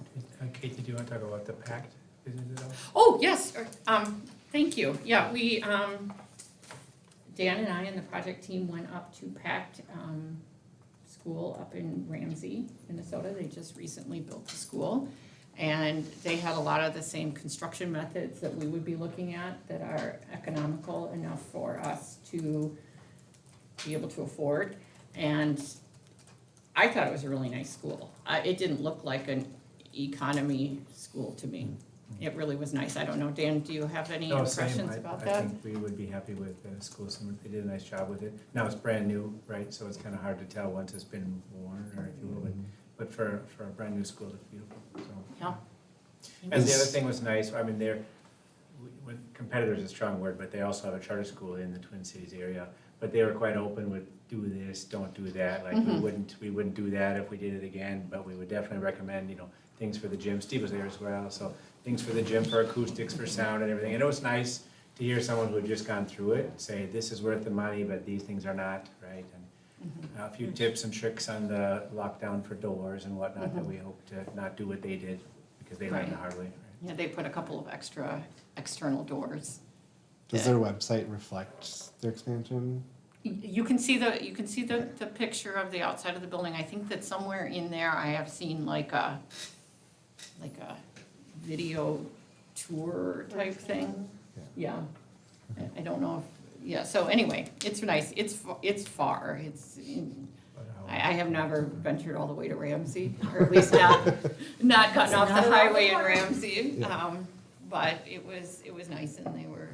Kate, did you want to talk about the PACT visit at all? Oh, yes, thank you. Yeah, we, Dan and I and the project team went up to PACT School up in Ramsey, Minnesota. They just recently built the school. And they had a lot of the same construction methods that we would be looking at that are economical enough for us to be able to afford. And I thought it was a really nice school. It didn't look like an economy school to me. It really was nice. I don't know, Dan, do you have any impressions about that? I think we would be happy with the school. They did a nice job with it. Now it's brand new, right? So it's kind of hard to tell once it's been worn, or if you will. But for a brand new school, it's beautiful. So. Yeah. And the other thing was nice. I mean, competitors is a strong word, but they also have a charter school in the Twin Cities area. But they were quite open with do this, don't do that. Like we wouldn't do that if we did it again. But we would definitely recommend, things for the gym. Steve was there as well, so things for the gym, for acoustics, for sound and everything. And it was nice to hear someone who had just gone through it say, this is worth the money, but these things are not, right? And a few tips and tricks on the lockdown for doors and whatnot that we hope to not do what they did because they learned the hard way. Right? Yeah, they put a couple of extra external doors. Does their website reflect their expansion? You can see the picture of the outside of the building. I think that somewhere in there I have seen like a video tour type thing. Yeah. I don't know if, so anyway, it's nice. It's far. I have never ventured all the way to Ramsey, or at least not gotten off the highway in Ramsey. But it was nice, and they were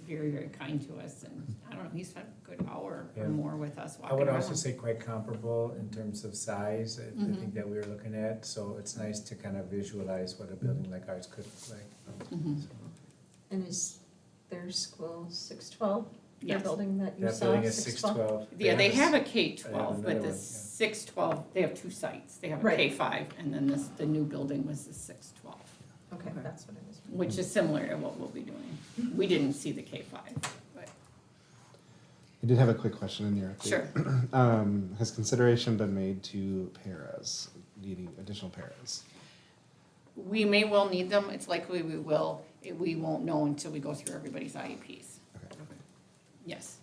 very, very kind to us, and I don't know, he spent a good hour or more with us walking I would around. also say quite comparable in terms of size, I think that we were looking at, so it's nice to kind of visualize what a building like ours could look like. So. And is their school 612? Yes. The building that you That saw, building is 612? 612. Yeah, they have a They have K-12, another but the one, yeah. 612, they have two sites. They have a Right. K-5, and then the new building was the 612, Okay, that's what it is. which is similar to what we'll be doing. We didn't see the K-5, but. I did have a quick question in your update. Sure. Has consideration been made to paras, needing additional paras? We may well need them. It's likely we will. We won't know until we go through everybody's IEPs. Okay. Yes.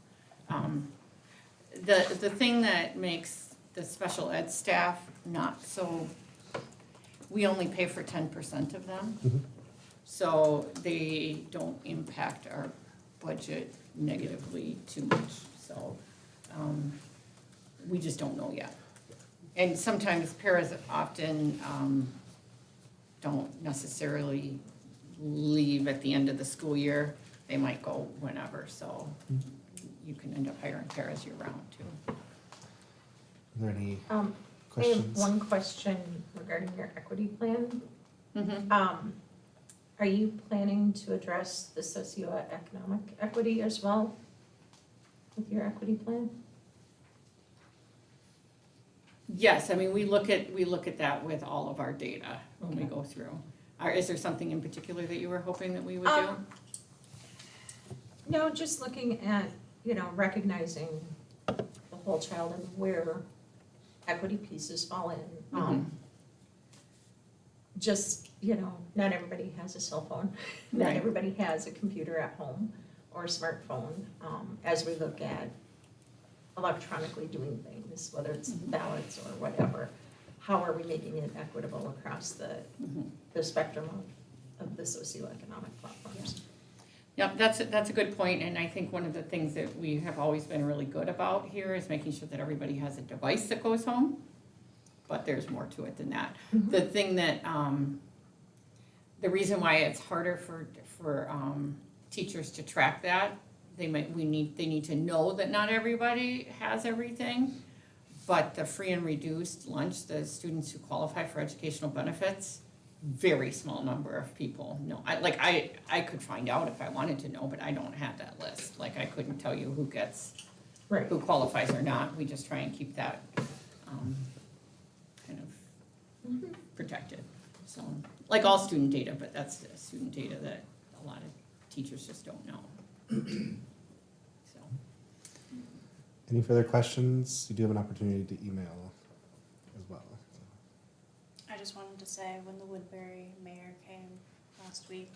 The thing that makes the special ed staff not so, we only pay for 10% of them. So they don't impact our budget negatively too much. So we just don't know yet. And sometimes paras often don't necessarily leave at the end of the school year. They might go whenever, so you can end up hiring paras year-round too. Are there any I have questions? one question regarding your equity plan. Mm-hmm. Are you planning to address the socioeconomic equity as well with your equity plan? Yes, I mean, we look at that with all of our data when we Okay. go through. Is there something in particular that you were hoping that we would do? No, just looking at, recognizing the whole child and where equity pieces fall in. Just, not everybody has a cell phone. Not Right. everybody has a computer at home or a smartphone. As we look at electronically doing things, whether it's ballots or whatever, how are we making it equitable across the spectrum of the socioeconomic platforms? Yep, that's a good point, and I think one of the things that we have always been really good about here is making sure that everybody has a device that goes home, but there's more to it than that. Mhm. The thing that, the reason why it's harder for teachers to track that, they need to know that not everybody has everything, but the free and reduced lunch, the students who qualify for educational benefits, very small number of people know. I could find out if I wanted to know, but I don't have that list. Like, I couldn't tell you who Right. who qualifies or not. We just try and keep that, kind of Mhm. protected. So, like all student data, but that's the student data that a lot of teachers just don't know. So, Any further questions? You do have an opportunity to email as well. I just wanted to say, when the Woodbury mayor came last week,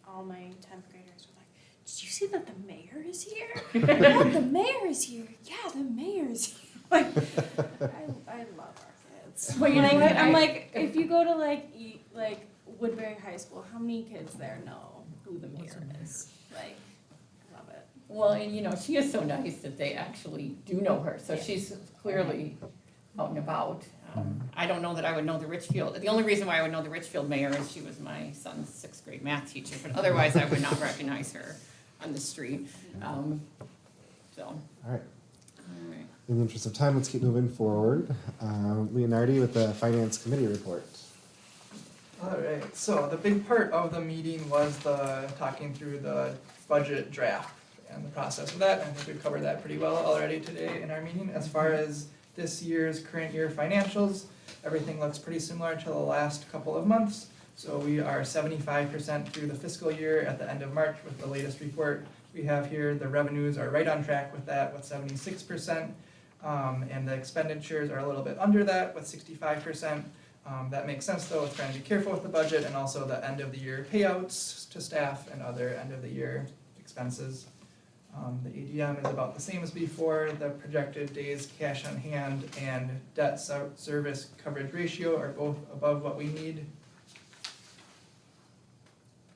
all my 10th graders were like, "Did you see that the mayor is here? Yeah, the mayor is here. Yeah, the mayor is here." Like, I love our kids. Well, you know what? I'm like, if you go to like Woodbury High School, how many kids there know who the mayor is? Like, I love it. well, and she is so nice that they actually do know her, so she's clearly out and about. I don't know that I would know the Richfield, the only reason why I would know the Richfield mayor is she was my son's 6th grade math teacher, but otherwise I would not recognize her on the street. So, All right. all right. In the interest of time, let's keep moving forward. Leonardi with the Finance Committee report. All right, so the big part of the meeting was talking through the budget draft and the process of that. I think we've covered that pretty well already today in our meeting. As far as this year's current year financials, everything looks pretty similar to the last couple of months. So we are 75% through the fiscal year at the end of March with the latest report we have here. The revenues are right on track with that with 76%, and the expenditures are a little bit under that with 65%. That makes sense though, with trying to be careful with the budget and also the end of the year payouts to staff and other end of the year expenses. The ADM is about the same as before. The projected days cash on hand and debt service coverage ratio are both above what we need.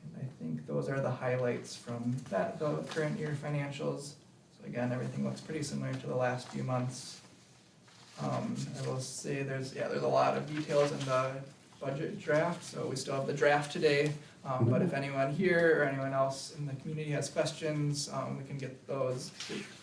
And I think those are the highlights from the current year financials. So again, everything looks pretty similar to the last few months. I will say there's a lot of details in the budget draft, so we still have the draft today. But if anyone here or anyone else in the community has questions, we can get those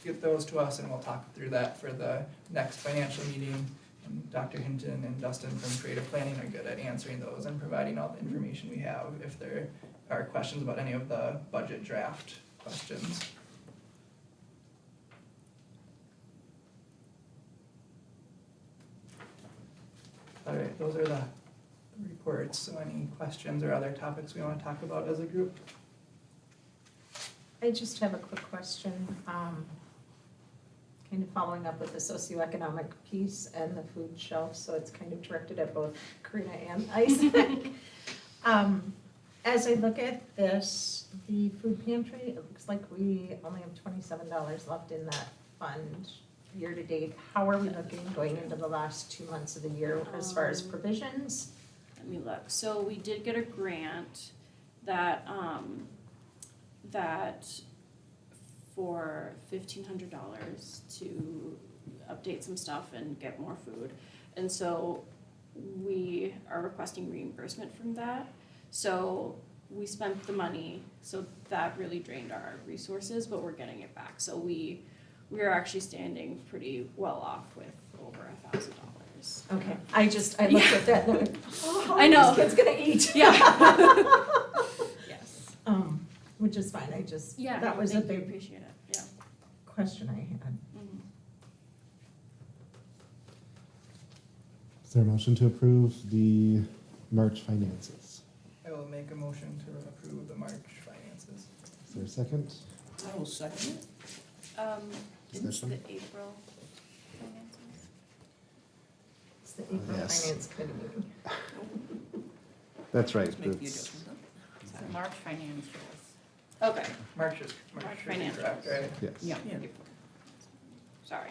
to us and we'll talk through that for the next financial meeting. And Dr. Hinton and Dustin from Creative Planning are good at answering those and providing all the information we have if there are questions about any of the budget draft questions. All right, those are the reports. So any questions or other topics we want to talk about as a group? I just have a quick question, kind of following up with the socioeconomic piece and the food shelf, so it's kind of directed at both Karina and Isaac. As I look at this, the food pantry, it looks like we only have $27 left in that fund year to date. How are we looking going into the last 2 months of the year as far as provisions? Let me look. So we did get a grant that for $1,500 to update some stuff and get more food. And so we are requesting reimbursement from that. So we spent the money, so that really drained our resources, but we're getting it back. So we we're actually standing pretty well off with over $1,000. Okay, I looked at that and I'm like, oh, I know. this kid's gonna eat. Yeah. Yes. Which is fine, Yeah, that was a thank you, big appreciate it, yeah. question I had. Mhm. Is there a motion to approve the March finances? I will make a motion to approve the March finances. Is there a second? I will second it. It's the Discussion? April finances. It's the April Yes. Finance Committee meeting. That's right. Let's make the that's- adjustment then. So March financials. Okay, March March should be financials. correct, right? Yes. Yeah. sorry.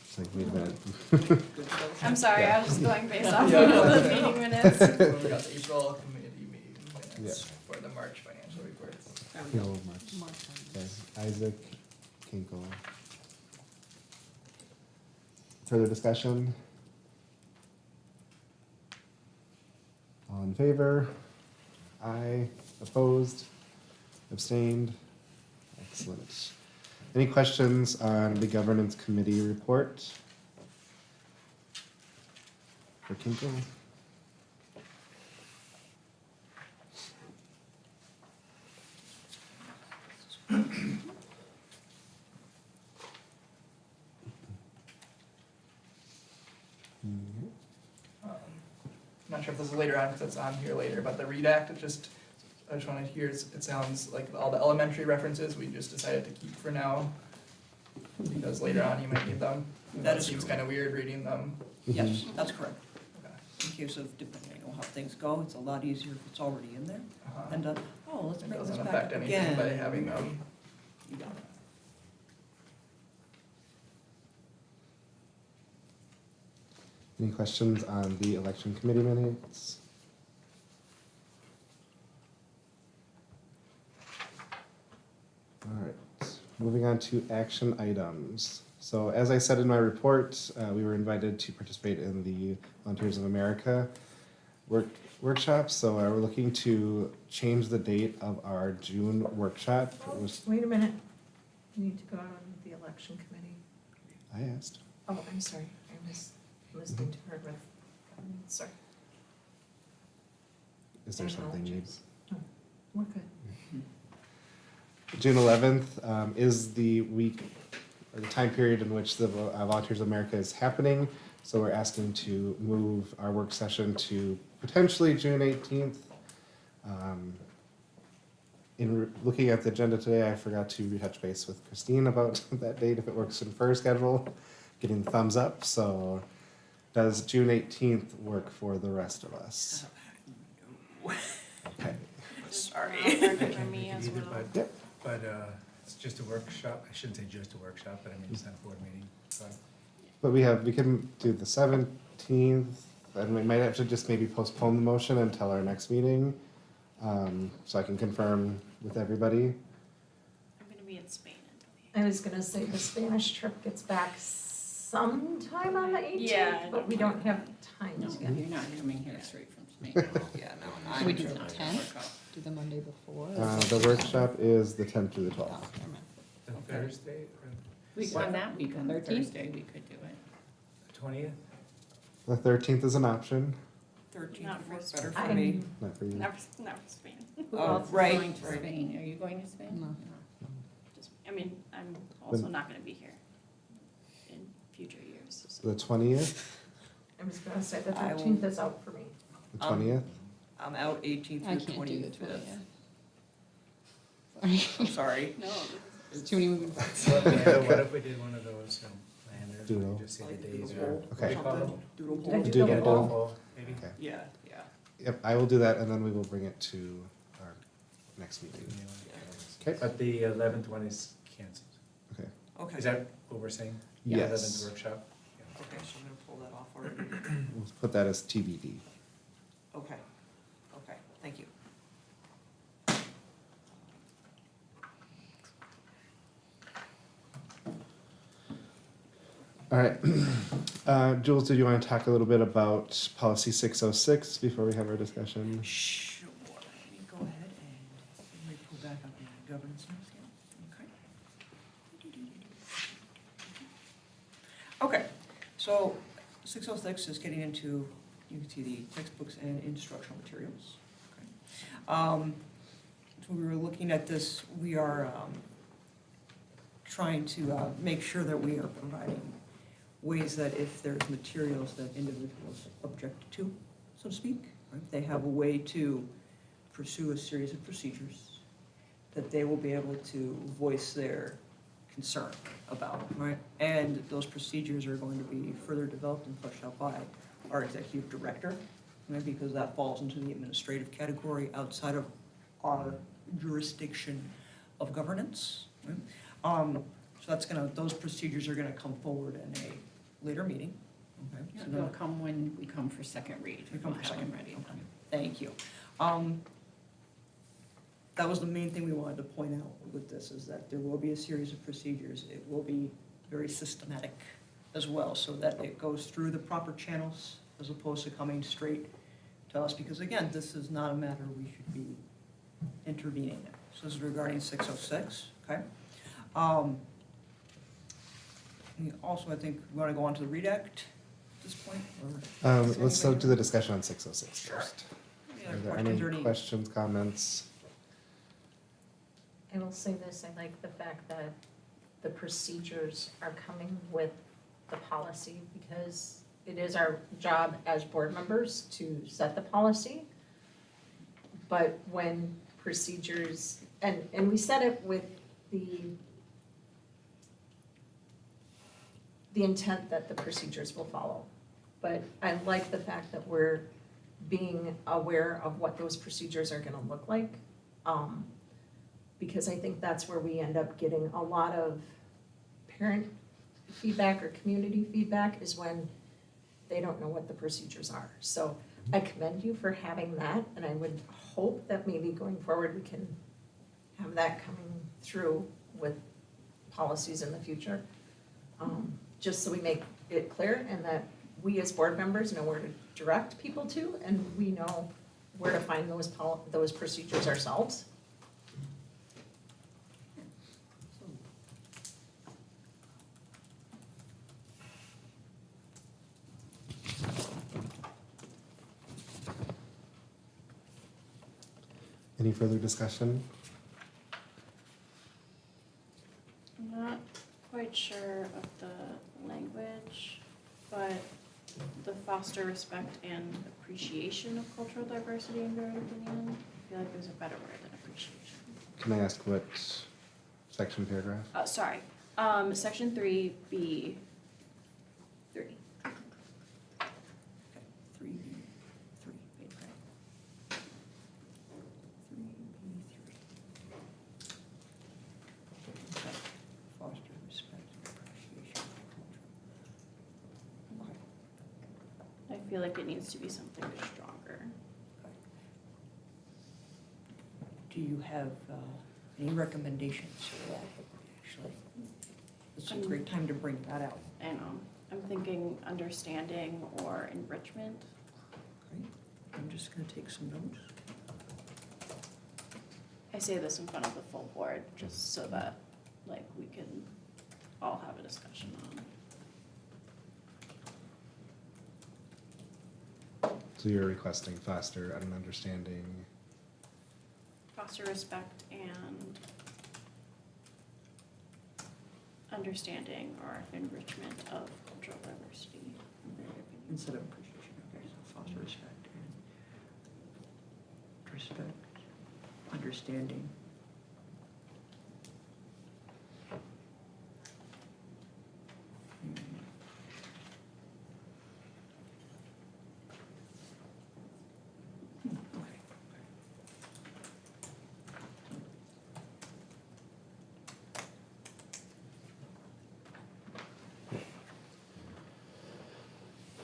It's like, wait a minute. Good stuff. I'm sorry, I was just going based off Yeah. of the meeting minutes. So we got the April committee meeting minutes for the March financial reports. No, March. Okay, Isaac, Kinkle. Further discussion? All in favor? Aye. Opposed? Abstained? Excellent. Any questions on the governance committee report? For Kinkle? Not sure if this is later on, because it's on here later, but the READ Act, I just want to hear, it sounds like all the elementary references, we just decided to keep for now, because later on you might need them. That It is seems correct. kind of weird reading them. Yes, that's correct. Okay. In case of, depending on how things go, it's a lot easier if it's already in there. Uh-huh. And, oh, let's It bring this doesn't back affect up anything again. by having them. You got it. Any questions on the election committee minutes? All right, moving on to action items. So as I said in my report, we were invited to participate in the Volunteers of America workshop. So we're looking to change the date of our June workshop. It was, Wait a minute, you need to go on the election committee. I asked. Oh, I'm sorry, I was listening to her with, sorry. Is there something you? Apologies. No, we're good. June 11th is the week or the time period in which the Volunteers of America is happening. So we're asking to move our work session to potentially June 18th. Looking at the agenda today, I forgot to retouch base with Christine about that date, if it works in her schedule, getting the thumbs up. So does June 18th work for the rest of us? Okay. Sorry. Working for me as Either, well. Yep. But it's just a workshop, I shouldn't say just a workshop, but I mean, it's not a board meeting, so. But we can do the 17th, and we might have to just maybe postpone the motion until our next meeting. So I can confirm with everybody. I'm gonna be in Spain until the I was gonna say the Spanish trip gets back sometime on the 18th, Yeah, I but we don't have times yet. You're not coming here straight from Spain. Yeah, no, Can we I'm do sure the that's 10th? gonna work out. Do the Monday before? The workshop is the 10th through the Oh, 12th. never mind. The Thursday or On that week, on 13th? Thursday, we could do it. the 20th? The 13th is an option, 13th Not would for work better for I'm- me. not for you. Never Spain. Who Oh, else is right, going to right. Spain? Are you going to Spain? No. Just, I mean, I'm also When- not gonna be here in future years, so. The 20th, I was gonna say the I will- 13th is out for me. the 20th. I'm out 18th I through can't do the 25th. 20th. I'm sorry. No, There's too many moving parts. What if we did one of those landers, where Doodle. we just say the days Doodle or. poll. what do you call them? Doodle Did I poll. do Doodle the poll. poll? Maybe? Okay. Yeah, yeah. Yep, I will do that, and then we will bring it to our next meeting. Okay. But the 11th one is canceled. Okay. Okay. Is that what we're saying? The Yes. 11th workshop? Okay, so I'm gonna pull that off already. We'll put that as TBD. Okay, okay, thank you. All right. Jules, did you want to talk a little bit about policy 606 before we have our discussion? Sure, let me go ahead and let me pull back up my governance notes here, okay? So 606 is getting into, you can see the textbooks and instructional materials. Okay. So we were looking at this, we are trying to make sure that we are providing ways that if there's materials that individuals object to, so to speak, right, they have a way to pursue a series of procedures that they will be able to voice their concern about, right? And those procedures are going to be further developed and fleshed out by our executive director, right? Because that falls into the administrative category outside of our jurisdiction of governance, right? So that's those procedures are gonna come forward in a later meeting, okay? So They'll come when we come for second read. We come for We'll have second them read, ready. okay. Thank you. That was the main thing we wanted to point out with this, is that there will be a series of procedures. It will be very systematic as well, so that it goes through the proper channels as opposed to coming straight to us, because again, this is not a matter we should be intervening in. So this is regarding 606, okay? We also, I think, we want to go on to the READ Act at this point, or? Let's do the discussion on 606 first. Any Are other there questions or any questions, comments? I will say this, I like the fact that the procedures are coming with the policy, because it is our job as board members to set the policy. But when procedures, and we set it with the intent that the procedures will follow. But I like the fact that we're being aware of what those procedures are gonna look like. Because I think that's where we end up getting a lot of parent feedback or community feedback, is when they don't know what the procedures are. So I commend you for having that, and I would hope that maybe going forward, we can have that coming through with policies in the future. Just so we make it clear, and that we as board members know where to direct people to, and we know where to find those procedures ourselves. Any further discussion? I'm not quite sure of the language, but the foster respect and appreciation of cultural diversity and varied opinion. I feel like there's a better word than appreciation. Can I ask what section, paragraph? Sorry, section 3B, 3. 3B3, page 3B3. Foster respect and appreciation of culture. Okay. I feel like it needs to be something stronger. Do you have any recommendations for that, actually? This is a great time to bring that out. I know, I'm thinking understanding or enrichment. Okay. I'm just gonna take some notes. I say this in front of the full board, just so that, like, we can all have a discussion on. So you're requesting foster and understanding. Foster respect and understanding or enrichment of cultural diversity. Instead of appreciation, okay, so foster respect and understanding. Okay.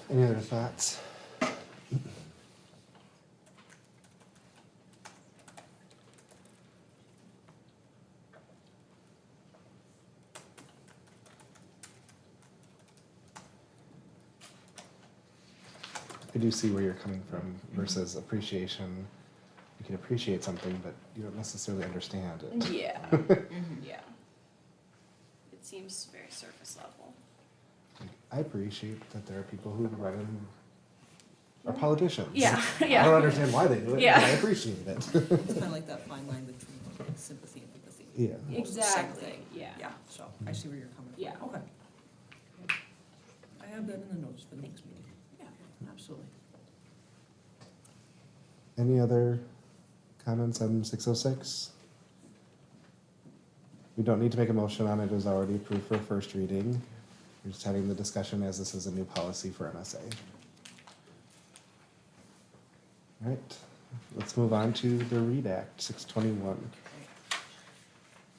Any other thoughts? I do see where you're coming from versus appreciation. You can appreciate something, but you don't necessarily understand it. Yeah, yeah. It seems very surface level. I appreciate that there are people who run in, are politicians. Yeah, I yeah. don't understand why they do it, Yeah. but I appreciate it. It's kind of like that fine line between sympathy and empathy. Yeah. Almost the same Exactly, thing. yeah. Yeah, so I see where you're coming from. Yeah. Okay. I have that in the notes for the next meeting. Yeah, absolutely. Any other comments on 606? We don't need to make a motion on it, it was already approved for first reading. We're just having the discussion as this is a new policy for MSA. All right, let's move on to the READ Act, 621. And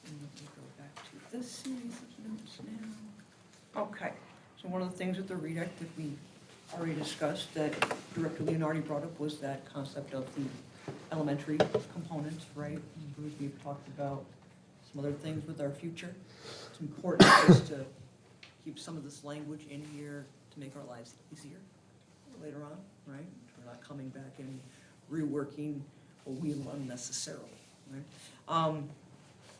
let me go back to this series of notes now. Okay, so one of the things with the READ Act that we already discussed, that Director Leonardi brought up, was that concept of the elementary components, right? And Bruce, we've talked about some other things with our future. It's important just to keep some of this language in here to make our lives easier later on, right? We're not coming back and reworking a wheel unnecessarily, right?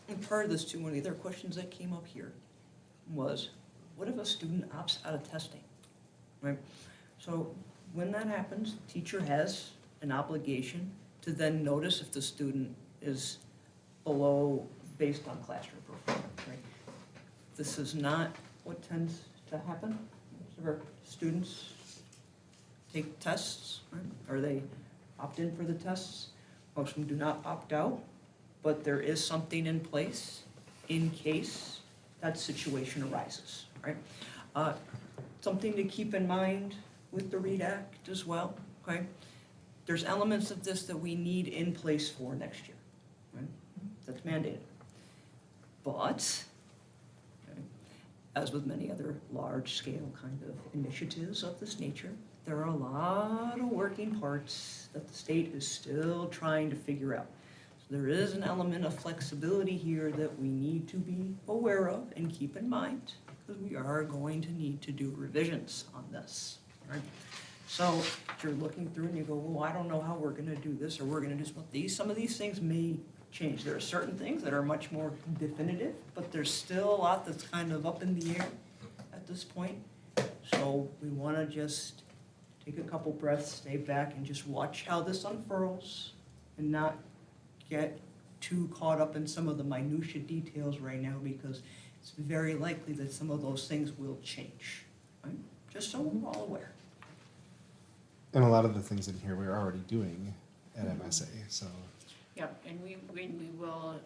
And part of this too, one of the other questions that came up here was, what if a student opts out of testing, right? So when that happens, the teacher has an obligation to then notice if the student is below based on classroom performance, right? This is not what tends to happen. Most of our students take tests, right? Or they opt in for the tests. Most of them do not opt out, but there is something in place in case that situation arises, right? Something to keep in mind with the READ Act as well, okay? There's elements of this that we need in place for next year, right? That's mandated. But, okay, as with many other large-scale kind of initiatives of this nature, there are a lot of working parts that the state is still trying to figure out. So there is an element of flexibility here that we need to be aware of and keep in mind, because we are going to need to do revisions on this, right? So if you're looking through and you go, well, I don't know how we're gonna do this, or we're gonna do some of these things may change. There are certain things that are much more definitive, but there's still a lot that's kind of up in the air at this point. So we wanna just take a couple breaths, stay back, and just watch how this unfurls, and not get too caught up in some of the minutia details right now, because it's very likely that some of those things will change, right? Just so we're all aware. And a lot of the things in here we're already doing at MSA, so. Yep, and we will,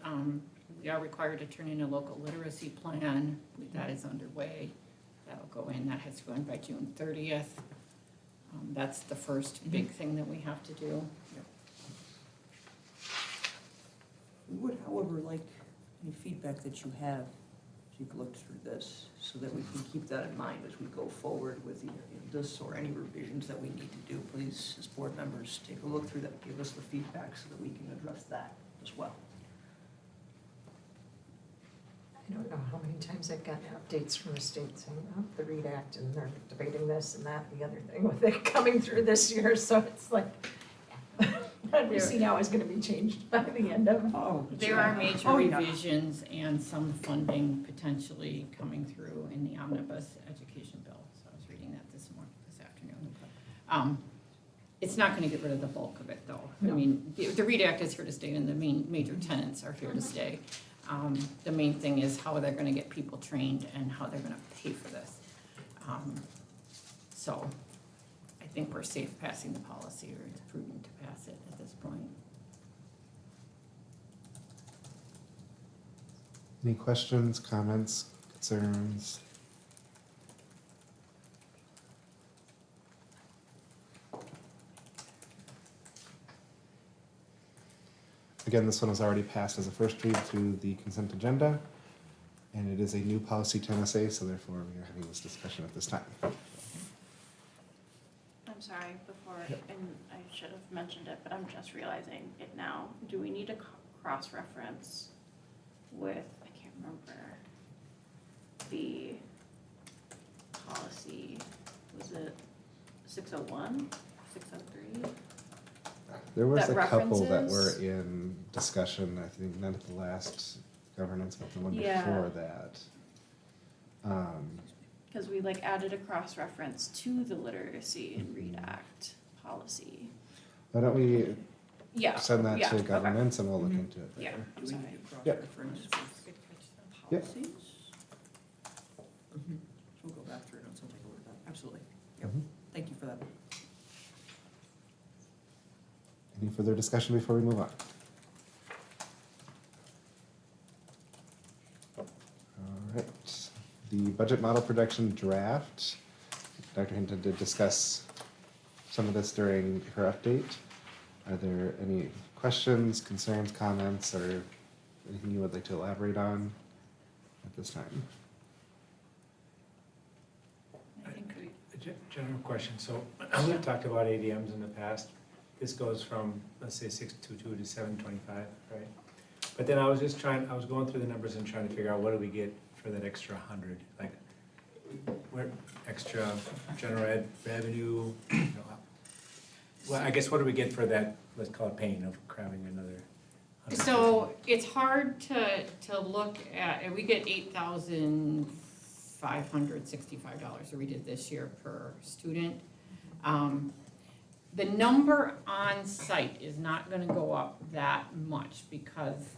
we are required to turn in a local literacy plan. That is underway. That'll go in, that has to go in by June 30th. That's the first big thing that we have to do. We would, however, like any feedback that you have, if you could look through this, so that we can keep that in mind as we go forward with either this or any revisions that we need to do. Please, as board members, take a look through that, give us the feedback so that we can address that as well. I don't know how many times I've gotten updates from the state saying, oh, the READ Act, and they're debating this and that, and the other thing with it coming through this year, so it's like, what we see now is gonna be changed by the end of. Oh, There are major Oh, yeah. revisions and some funding potentially coming through in the omnibus education bill. So I was reading that this afternoon. It's not gonna get rid of the bulk of it, though. I mean, the READ Act is here to stay, and the major tenets are here to stay. The main thing is how they're gonna get people trained and how they're gonna pay for this. So I think we're safe passing the policy, or it's prudent to pass it at this point. Any questions, comments, concerns? Again, this one was already passed as a first read through the consent agenda, and it is a new policy to MSA, so therefore we are having this discussion at this time. I'm sorry, before, and I should have mentioned it, but I'm just realizing it now. Do we need to cross-reference with, I can't remember, the policy, was it 601, 603? There was That a couple that were references- in discussion, I think not at the last governance, but the one Yeah. before that. Because we like added a cross-reference to the Literacy and Read Act policy. Why don't we Yeah. send that yeah, to okay. governance and we'll look Mhm. into it Yeah. later. Do we Sorry. need to Yep. cross-reference with Yep. policies? Mhm. We'll go back through notes, I'll take a look at that, absolutely. Yep, Mhm. thank you for that. Any further discussion before we move on? All right, the budget model production draft. Dr. Hinton did discuss some of this during her update. Are there any questions, concerns, comments, or anything you would like to elaborate on at this time? I think we, General question, so we've talked about ADMs in the past. This goes from, let's say, 622 to 725, right? But then I was going through the numbers and trying to figure out what do we get for that extra 100? Like, where, extra general ed revenue, you know, well, I guess what do we get for that, let's call it pain of cramming another 100? So it's hard to look at, and we get $8,565 that we did this year per student. The number on site is not gonna go up that much because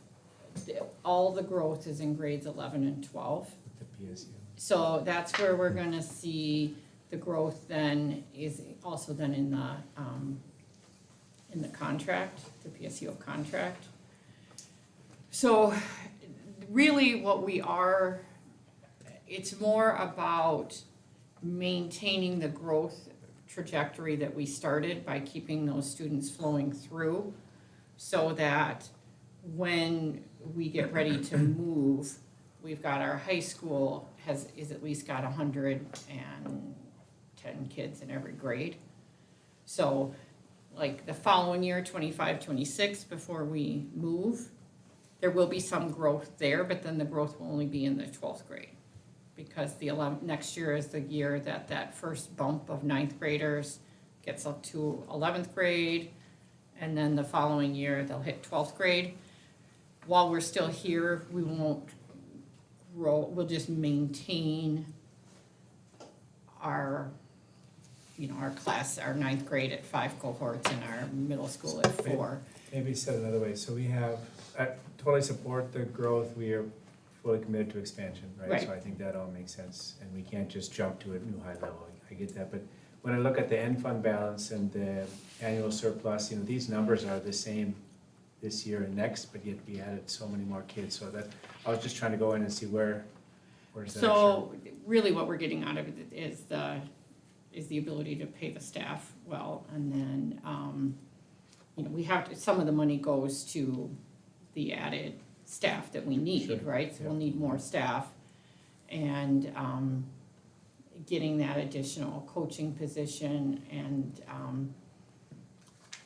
all the growth is in grades 11 and 12. The PSU. So that's where we're gonna see the growth then is also then in the contract, the PSU contract. So really what we are, it's more about maintaining the growth trajectory that we started by keeping those students flowing through so that when we get ready to move, we've got our high school is at least got 110 kids in every grade. So like the following year, 25, 26, before we move, there will be some growth there, but then the growth will only be in the 12th grade. Because next year is the year that first bump of 9th graders gets up to 11th grade, and then the following year they'll hit 12th grade. While we're still here, we won't grow, we'll just maintain our, our class, our 9th grade at 5 cohorts and our middle school at 4. Maybe said another way, so we have, I totally support the growth, we are fully committed to expansion, right? Right. So I think that all makes sense, and we can't just jump to a new high level, I get that, but when I look at the end fund balance and the annual surplus, these numbers are the same this year and next, but yet we added so many more kids, so that, I was just trying to go in and see where's that So really what we're getting out of it is the ability to pay the staff well, and then, we have to, some of the money goes to the added staff that we need, Sure. right? So we'll Yeah. need more staff, and, getting that additional coaching position, and,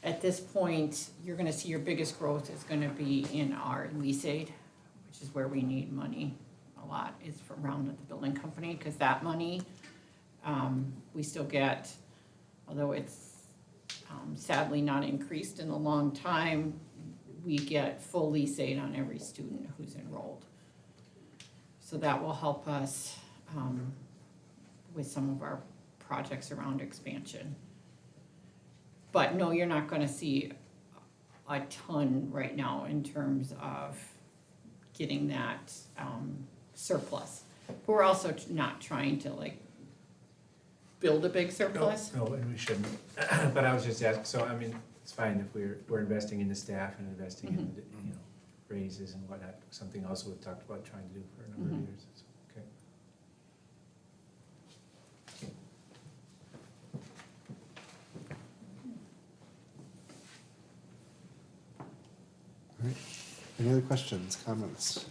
at this point, you're gonna see your biggest growth is gonna be in our lease aid, which is where we need money a lot, is from around at the building company, cause that money, we still get, although it's sadly not increased in a long time, we get full lease aid on every student who's enrolled. So that will help us with some of our projects around expansion. But no, you're not gonna see a ton right now in terms of getting that surplus. But we're also not trying to build a big surplus. No, and we shouldn't, but I was just asking, so I mean, it's fine if we're investing in the staff and investing in, raises and whatnot, something also we've talked about trying to do for a number of years, it's okay. All right, any other questions, comments,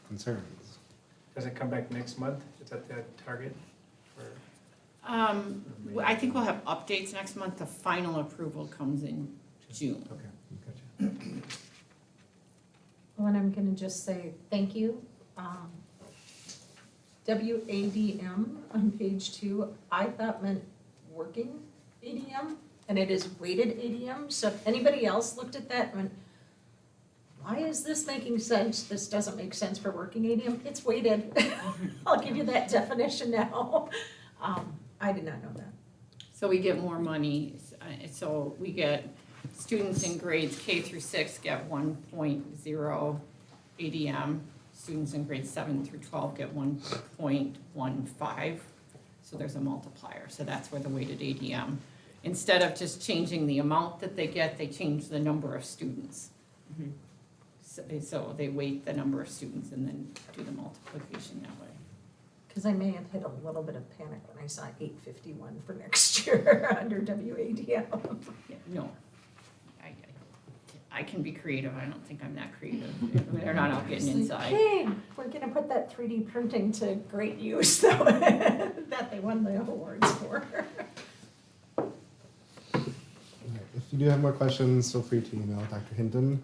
concerns? Does it come back next month? Is that the target for? I think we'll have updates next month. The final approval comes in June. Okay, gotcha. Well, and I'm gonna just say thank you. WADM on page 2, I thought meant working ADM, and it is weighted ADM. So if anybody else looked at that and went, why is this making sense? This doesn't make sense for working ADM. It's weighted. I'll give you that definition now. I did not know that. So we get more money, so we get, students in grades K through 6 get 1.0 ADM. Students in grades 7 through 12 get 1.15. So there's a multiplier, so that's where the weighted ADM. Instead of just changing the amount that they get, they change the number of students. So they weight the number of students and then do the multiplication that way. Because I may have hit a little bit of panic when I saw 851 for next year under WADM. Yeah, no, I can be creative, I don't think I'm that creative. They're not out getting inside. Hey, we're gonna put that 3D printing to great use though, that they won the awards for. All right, if you do have more questions, feel free to email Dr. Hinton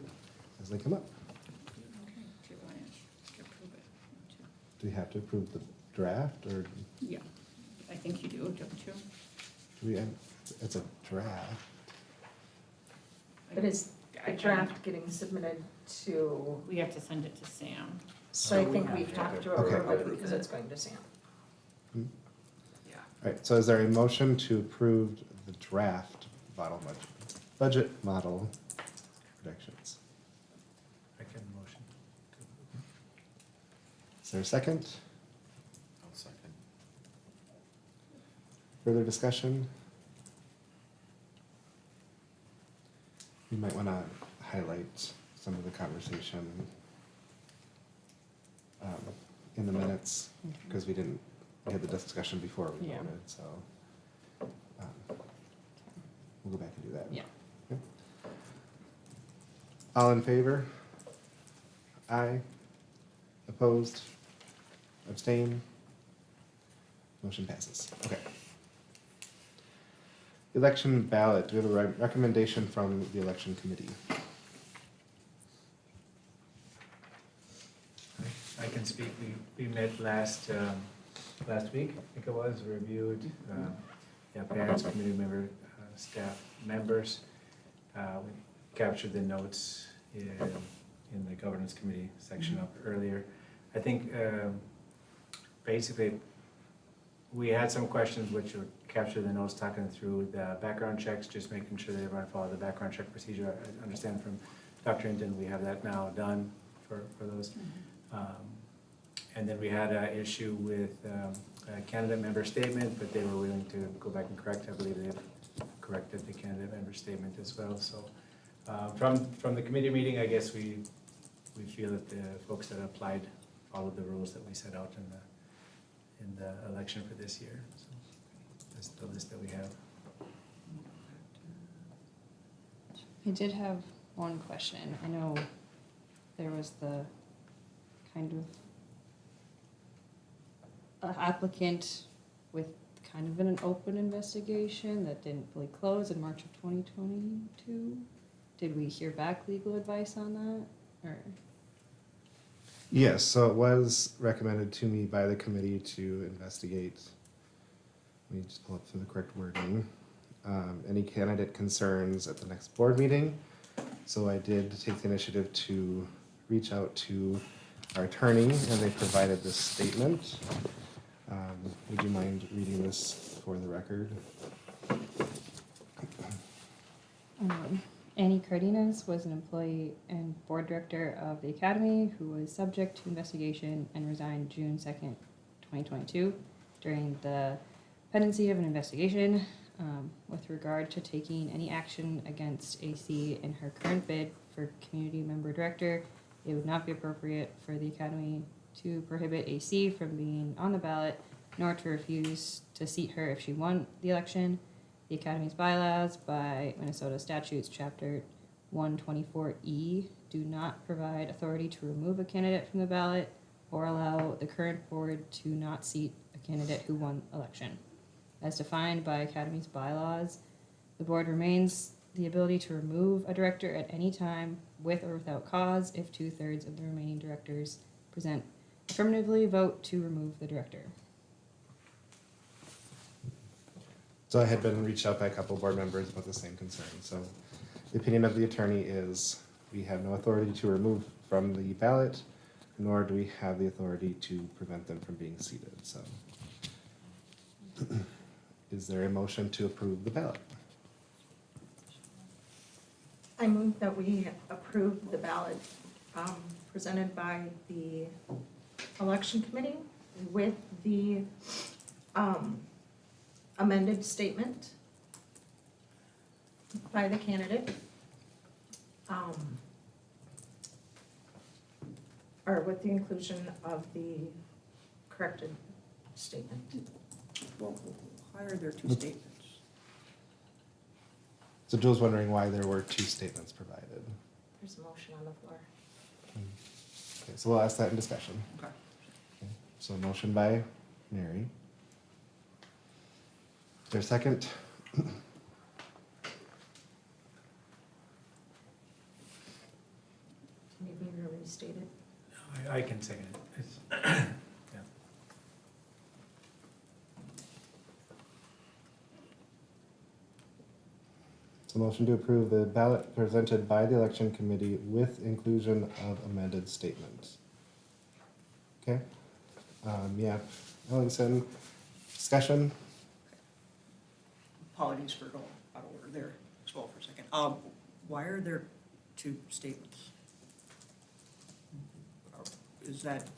as they come up. Okay, do you want to approve it? Do we have to approve the draft, or Yeah, I think you do, don't you? do we, it's a draft? But is the draft getting submitted to, We have to send it to Sam. so I think we have to Okay. approve it because it's going to Sam. All right, so is there a motion to approve the draft budget model predictions? I can motion. Is there a second? I'll second. Further discussion? You might want to highlight some of the conversation in the minutes, because we had the discussion before we Yeah. voted, so we'll go back and do that. Yeah. Okay. All in favor? Aye. Opposed? Abstain? Motion passes. Okay. Election ballot, do we have a recommendation from the election committee? I can speak, we met last week, I think it was, reviewed, parents, community member, staff members. We captured the notes in the governance committee section up earlier. I think, basically, we had some questions which were captured in the notes, talking through the background checks, just making sure that everyone followed the background check procedure. I understand from Dr. Hinton, we have that now done for those. And then we had an issue with a candidate member statement, but they were willing to go back and correct. I believe they've corrected the candidate member statement as well. So from the committee meeting, I guess we feel that the folks that applied followed the rules that we set out in the election for this year. So that's the list that we have. I did have one question. I know there was the kind of applicant with kind of an open investigation that didn't fully close in March of 2022. Did we hear back legal advice on that, or? Yes, so it was recommended to me by the committee to investigate, let me just pull up for the correct wording, any candidate concerns at the next board meeting. So I did take the initiative to reach out to our attorney, and they provided this statement. Would you mind reading this for the record? Annie Cardenas was an employee and board director of the academy who was subject to investigation and resigned June 2nd, 2022 during the pendency of an investigation with regard to taking any action against AC in her current bid for community member director. It would not be appropriate for the academy to prohibit AC from being on the ballot, nor to refuse to seat her if she won the election. The Academy's bylaws by Minnesota statutes, chapter 124E, do not provide authority to remove a candidate from the ballot or allow the current board to not seat a candidate who won election. As defined by Academy's bylaws, the board remains the ability to remove a director at any time with or without cause if 2/3 of the remaining directors affirmatively vote to remove the director. So I had been reached out by a couple board members about the same concern. So the opinion of the attorney is We have no authority to remove from the ballot, nor do we have the authority to prevent them from being seated, so. Is there a motion to approve the ballot? I move that we approve the ballot presented by the election committee with the amended statement by the candidate. Or with the inclusion of the corrected statement. Well, why are there two statements? So Joe's wondering why there were two statements provided. There's a motion on the floor. Okay, so we'll ask that in discussion. Okay. Okay, so motion by Mary. Is there a second? Maybe we restate it. I can second it. Yeah. So motion to approve the ballot presented by the election committee with inclusion of amended statements. Okay, yeah, Ellingson, discussion? Apologies for going out of order there as well for a second. Why are there two statements? Is that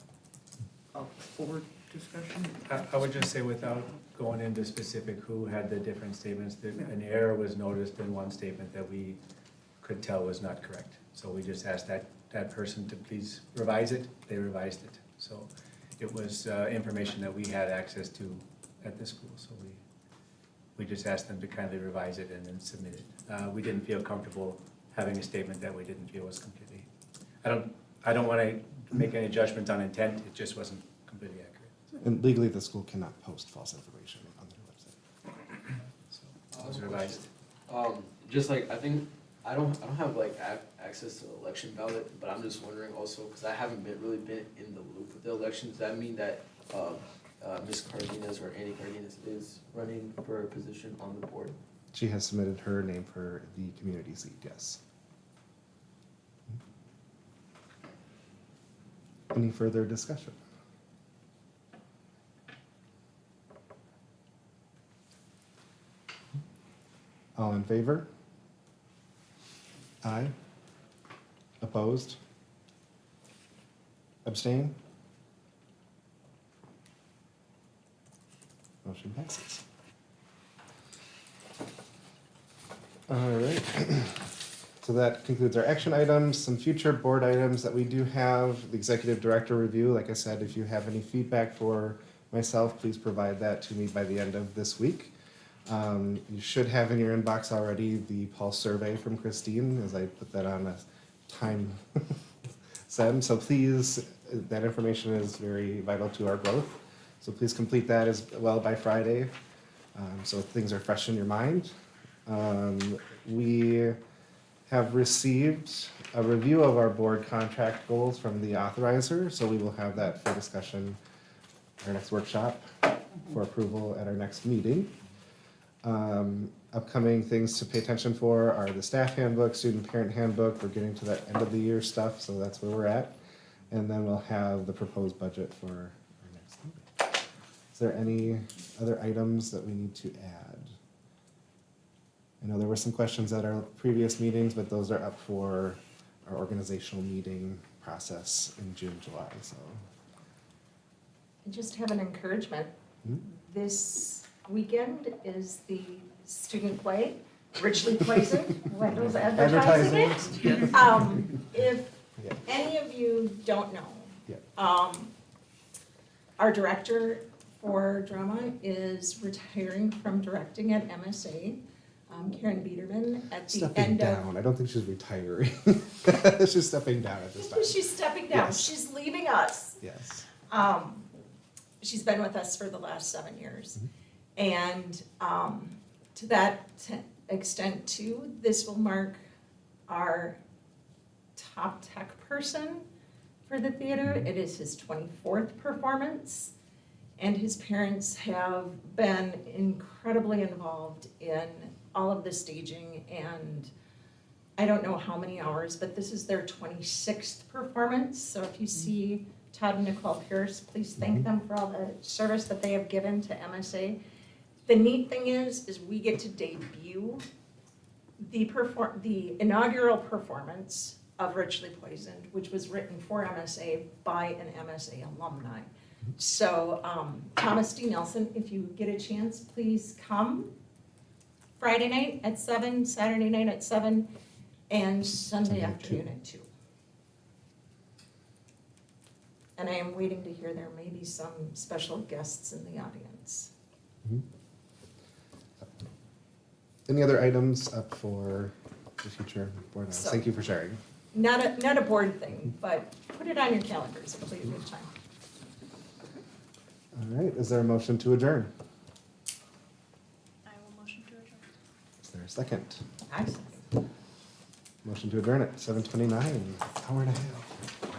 a forward discussion? I would just say without going into specific who had the different statements, that an error was noticed in one statement that we could tell was not correct. So we just asked that person to please revise it. They revised it. So it was information that we had access to at the school. So we just asked them to kindly revise it and then submit it. We didn't feel comfortable having a statement that we didn't feel was completely. I don't want to make any judgment on intent. It just wasn't completely accurate. And legally, the school cannot post false information on their website. So it was revised. Just like, I think, I don't have like access to the election ballot, but I'm just wondering also, because I haven't really been in the loop with the election, does that mean that Ms. Cardenas or Annie Cardenas is running for a position on the board? She has submitted her name for the community seat, yes. Any further discussion? All in favor? Aye. Opposed? Abstain? Motion passes. All right. So that concludes our action items. Some future board items that we do have, the executive director review. Like I said, if you have any feedback for myself, please provide that to me by the end of this week. You should have in your inbox already the pulse survey from Christine, as I put that on a time send. So please, that information is very vital to our growth. So please complete that as well by Friday, so things are fresh in your mind. We have received a review of our board contract goals from the authorizer, so we will have that for discussion at our next workshop for approval at our next meeting. Upcoming things to pay attention for are the staff handbook, student parent handbook. We're getting to that end of the year stuff, so that's where we're at. And then we'll have the proposed budget for our next meeting. Is there any other items that we need to add? I know there were some questions at our previous meetings, but those are up for our organizational meeting process in June, July, so. I just have an encouragement. This weekend is the student play, richly poisoned, Wendell's advertising it. If Yeah. any of you don't know, Yeah. our director for drama is retiring from directing at MSA, Karen Biederman, at the Stepping end of. down, I don't think she's retiring. She's stepping down at this time. She's stepping down, Yes. she's leaving us. Yes. She's been with us for the last 7 years. Mhm. And to that extent too, this will mark our top tech person for the theater. It is his 24th performance. And his parents have been incredibly involved in all of the staging and I don't know how many hours, but this is their 26th performance. So if you see Todd and Nicole Pierce, please thank them for all the service that they have given to MSA. The neat thing is we get to debut the inaugural performance of Richly Poisoned, which was written for MSA by an MSA alumni. So Thomas D. Nelson, if you get a chance, please come. Friday night at 7, Saturday night at 7, and Sunday afternoon at 2. And I am waiting to hear there may be some special guests in the audience. Any other items up for the future board items? So- Thank you for sharing. Not a board thing, but put it on your calendars, it'll be a good time. All right, is there a motion to adjourn? I will motion to adjourn. Is there a second? Excellent. Motion to adjourn at 7:29, hour and a half.